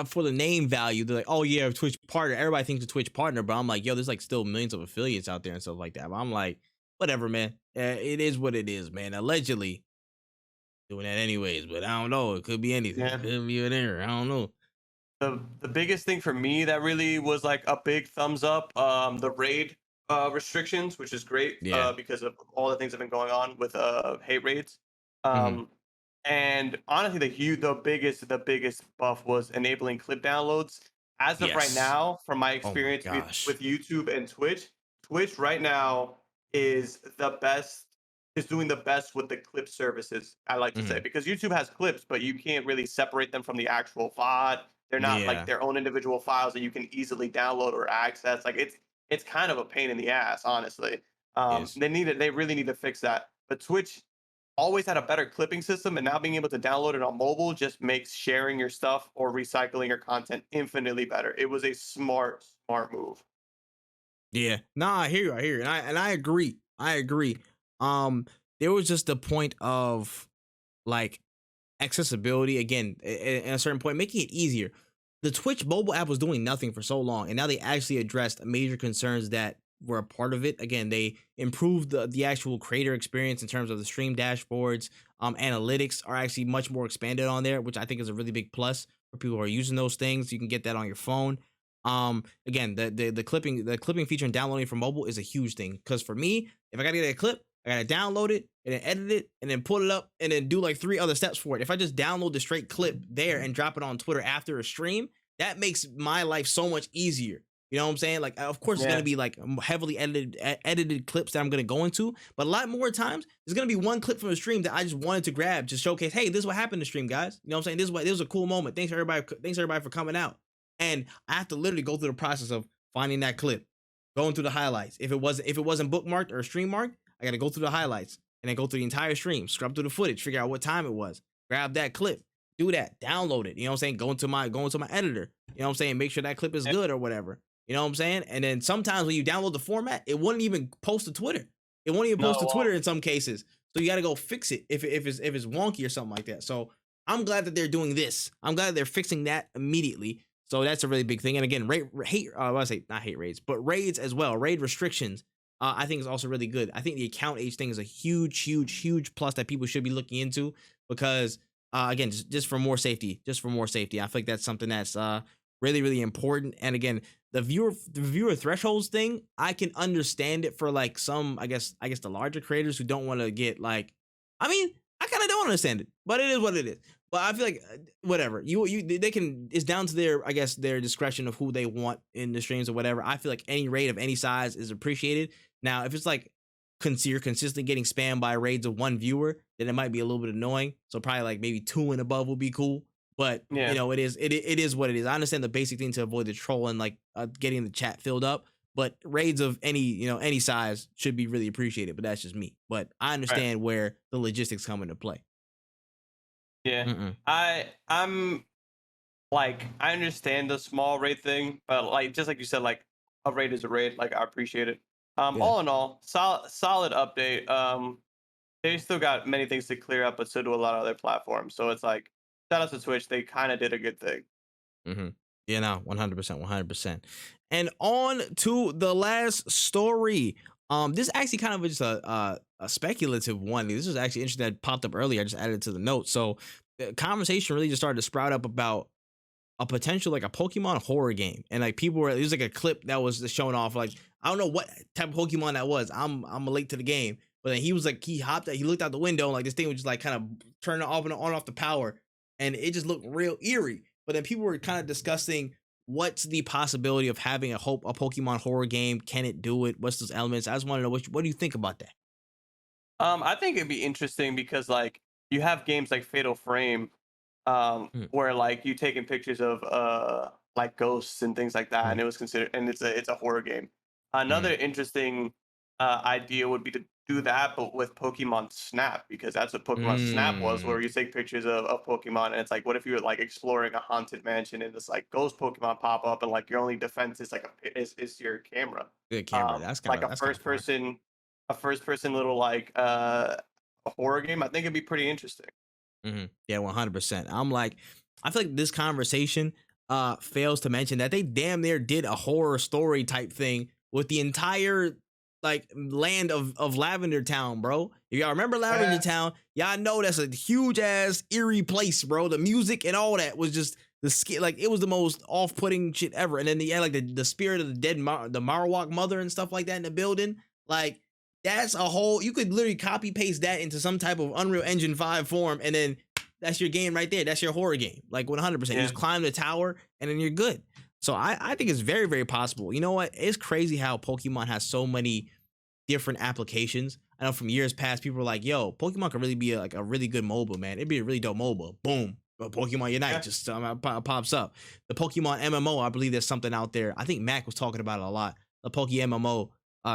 for the name value, they're like, oh yeah, Twitch partner. Everybody thinks a Twitch partner, but I'm like, yo, there's like still millions of affiliates out there and stuff like that. But I'm like, whatever, man. It is what it is, man. Allegedly doing that anyways, but I don't know. It could be anything. It Yeah. could be an error. I don't know. The biggest thing for me that really was like a big thumbs up, the raid restrictions, which is great Yeah. because of all the things that have been going on with hate raids. Hmm. Um, and honestly, the biggest buff was enabling clip downloads. As of right Yes. now, from my Oh my experience gosh. with YouTube and Twitch, Twitch right now is the best, is doing the best with the clip services, I like to say, Hmm. because YouTube has clips, but you can't really separate them from the actual VOD. They're not like Yeah. their own individual files that you can easily download or access. Like it's kind of a pain in the ass, honestly. Is. They really need to fix that. But Twitch always had a better clipping system, and now being able to download it on mobile just makes sharing your stuff or recycling your content infinitely better. It was a smart move. Yeah. Nah, I hear you. I hear you. And I agree. I agree. Um, there was just the point of like accessibility again at a certain point, making it easier. The Twitch mobile app was doing nothing for so long, and now they actually addressed major concerns that were a part of it. Again, they improved the actual creator experience in terms of the stream dashboards. Analytics are actually much more expanded on there, which I think is a really big plus for people who are using those things. You can get that on your phone. Again, the clipping feature and downloading from mobile is a huge thing because for me, if I gotta get a clip, I gotta download it and then edit it and then pull it up and then do like 3 other steps for it. If I just download the straight clip there and drop it on Twitter after a stream, that makes my life so much easier. You know what I'm saying? Like, of course, it's gonna Yeah, be like heavily edited clips that I'm gonna go into, but a lot more times there's gonna be one clip from the stream that I just wanted to grab to showcase. Hey, this is what happened in the stream, guys. You know what I'm saying? This was a cool moment. Thanks everybody. Thanks everybody for coming out. And I have to literally go through the process of finding that clip, going through the highlights. If it wasn't bookmarked or stream marked, I got to go through the highlights and then go through the entire stream, scrub through the footage, figure out what time it was, grab that clip, do that, download it. You know what I'm saying? Go into my editor. You know what I'm saying? Make sure that clip is yeah, good or whatever. You know what I'm saying? And then sometimes when you download the format, it wouldn't even post to Twitter. It won't even no, post it to won't. Twitter in some cases. So you got to go fix it if it's wonky or something like that. So I'm glad that they're doing this. I'm glad they're fixing that immediately. So that's a really big thing. And again, I say not hate raids, but raids as well. Raid restrictions, I think is also really good. I think the account age thing is a huge plus that people should be looking into because again, just for more safety, I feel like that's something that's really important. And again, the viewer thresholds thing, I can understand it for like some, I guess the larger creators who don't want to get like, I mean, I kind of don't understand it, but it is what it is. But I feel like whatever they can, it's down to their, I guess, their discretion of who they want in the streams or whatever. I feel like any raid of any size is appreciated. Now, if it's like you're consistently getting spammed by raids of one viewer, then it might be a little bit annoying. So probably like maybe 2 and above will be cool. But Yeah, it is what it is. I understand the basic thing to avoid the troll and like getting the chat filled up. But raids of any size should be really appreciated. But that's just me. But I right. understand where the logistics come into play. Yeah, Mm-mm. I'm like, I understand the small rate thing, but like just like you said, like a rate is a rate. Like I appreciate it. Yeah. All in all, solid update. They still got many things to clear up, but so do a lot of other platforms. So it's like, shout out to Twitch. They kind of did a good thing. Mm-hmm. Yeah, no, 100%, 100%. And on to the last story. This is actually kind of just a speculative one. This was actually interesting that popped up earlier. I just added it to the note. So the conversation really just started to sprout up about a potential like a Pokemon horror game, and like people were, it was like a clip that was just showing off like I don't know what type of Pokemon that was. I'm late to the game, but then he was like he looked out the window and like this thing was just like kind of turning off and on off the power, and it just looked real eerie. But then people were kind of discussing what's the possibility of having a Pokemon horror game. Can it do it? What's those elements? I just want to know what do you think about that? I think it'd be interesting because like you have games like Fatal Frame, Mm, where like you taking pictures of like ghosts and things like that, mm, and it was considered, and it's a horror game. Another mm, interesting idea would be to do that, but with Pokemon Snap, because that's what Pokemon Snap was, Mm, where you take pictures of Pokemon, and it's like, what if you were like exploring a haunted mansion and this like ghost Pokemon pop up, and like your only defense is like is your camera, good camera. like That's kind of fire. a first person little like a horror game. I think it'd be pretty interesting. Yeah, 100%. I'm like, I feel like this conversation fails to mention that they damn near did a horror story type thing with the entire like land of Lavender Town, bro. If y'all remember Lavender Yeah, Town, y'all know that's a huge ass eerie place, bro. The music and all that was just the like it was the most off-putting shit ever. And then the like the spirit of the dead the Marowak mother and stuff like that in the building, like that's a whole, you could literally copy paste that into some type of Unreal Engine 5 form, and then that's your game right there. That's your horror game. Like 100%. You yeah, just climb the tower and then you're good. So I think it's very, very possible. You know what? It's crazy how Pokemon has so many different applications. I know from years past, people were like, yo, Pokemon could really be like a really good mobile, man. It'd be a really dope mobile. Boom. Pokemon Unite yeah. just pops up. The Pokemon MMO, I believe there's something out there. I think Mac was talking about it a lot. The MMO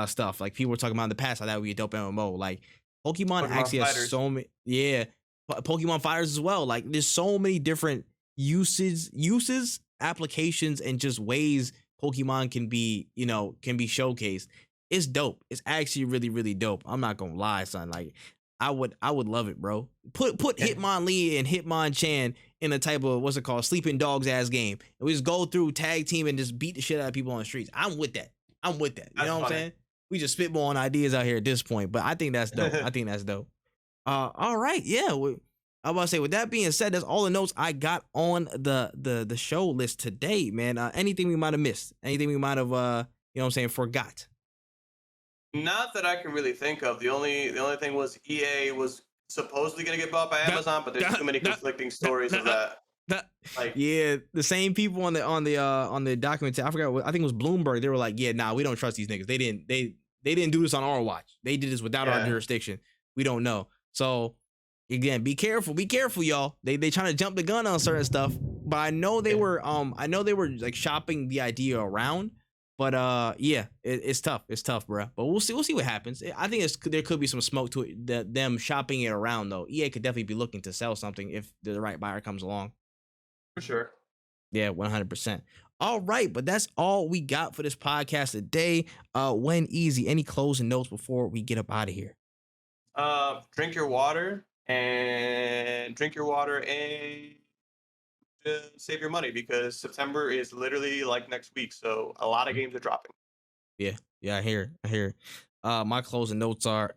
stuff. Like people were talking about in the past how that would be a dope MMO. Like Pokemon Pokemon actually has Fighters. so many, yeah, Pokemon Fighters as well. Like there's so many different uses, applications, and just ways Pokemon can be, can be showcased. It's dope. It's actually really, really dope. I'm not gonna lie, son. Like I would love it, bro. Put Hitmonlee and Hitmonchan in a type of what's it called, sleeping dogs ass game, and we just go through tag team and just beat the shit out of people on the streets. I'm with that. I'm with that. You That's know what I'm funny. saying? We just spitballing ideas out here at this point, but I think that's dope. I think that's dope. All right, yeah. I was about to say, with that being said, that's all the notes I got on the show list today, man. Anything we might have missed? Anything we might have forgot? Not that I can really think of. The only thing was EA was supposedly going to get bought by Amazon, but there's too many conflicting stories of that. Like, Yeah, the same people on the document. I forgot. I think it was Bloomberg. They were like, "Yeah, nah, we don't trust these niggas. They didn't do this on our watch. They did this without our yeah, jurisdiction. We don't know." So again, be careful, y'all. They trying to jump the gun on certain stuff, but I know they were like shopping the idea around. But yeah, it's tough, bro. But we'll see what happens. I think there could be some smoke to it. Them shopping it around though. EA could definitely be looking to sell something if the right buyer comes along. for sure. Yeah, 100%. All right, but that's all we got for this podcast today. WenEazy, any closing notes before we get up out of here? Drink your water and save your money, because September is literally like next week. So a lot of games are dropping. Yeah, I hear. My closing notes are,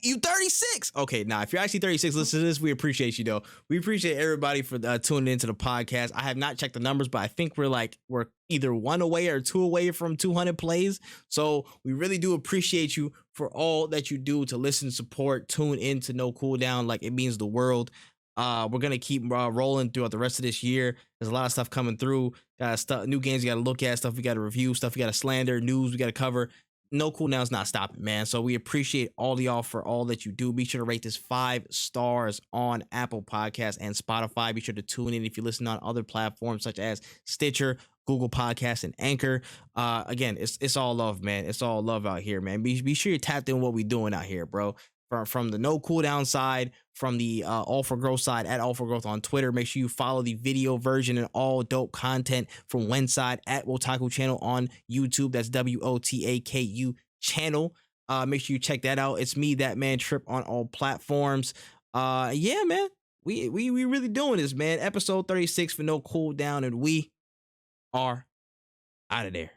you 36. Okay, now if you're actually 36, listen to this. We appreciate you though. We appreciate everybody for tuning into the podcast. I have not checked the numbers, but I think we're either 1 away or 2 away from 200 plays. So we really do appreciate you for all that you do to listen, support, tune in to No Cooldown. Like it means the world. We're gonna keep rolling throughout the rest of this year. There's a lot of stuff coming through. Got stuff, new games you got to look at, stuff we got to review, stuff we got to slander, news we got to cover. No Cooldown's not stopping, man. So we appreciate all of y'all for all that you do. Be sure to rate this 5 stars on Apple Podcasts and Spotify. Be sure to tune in if you listen on other platforms such as Stitcher, Google Podcasts, and Anchor. Again, it's all love, man. It's all love out here, man. Be sure you tapped in what we doing out here, bro. From the No Cooldown side, from the All for Growth side, at All for Growth on Twitter. Make sure you follow the video version and all dope content from Wen side at Wotaku channel on YouTube. That's WOTAKU channel. Make sure you check that out. It's me, ThatManTripp, on all platforms. Yeah, man. We really doing this, man. Episode 36 for No Cooldown, and we are out of there.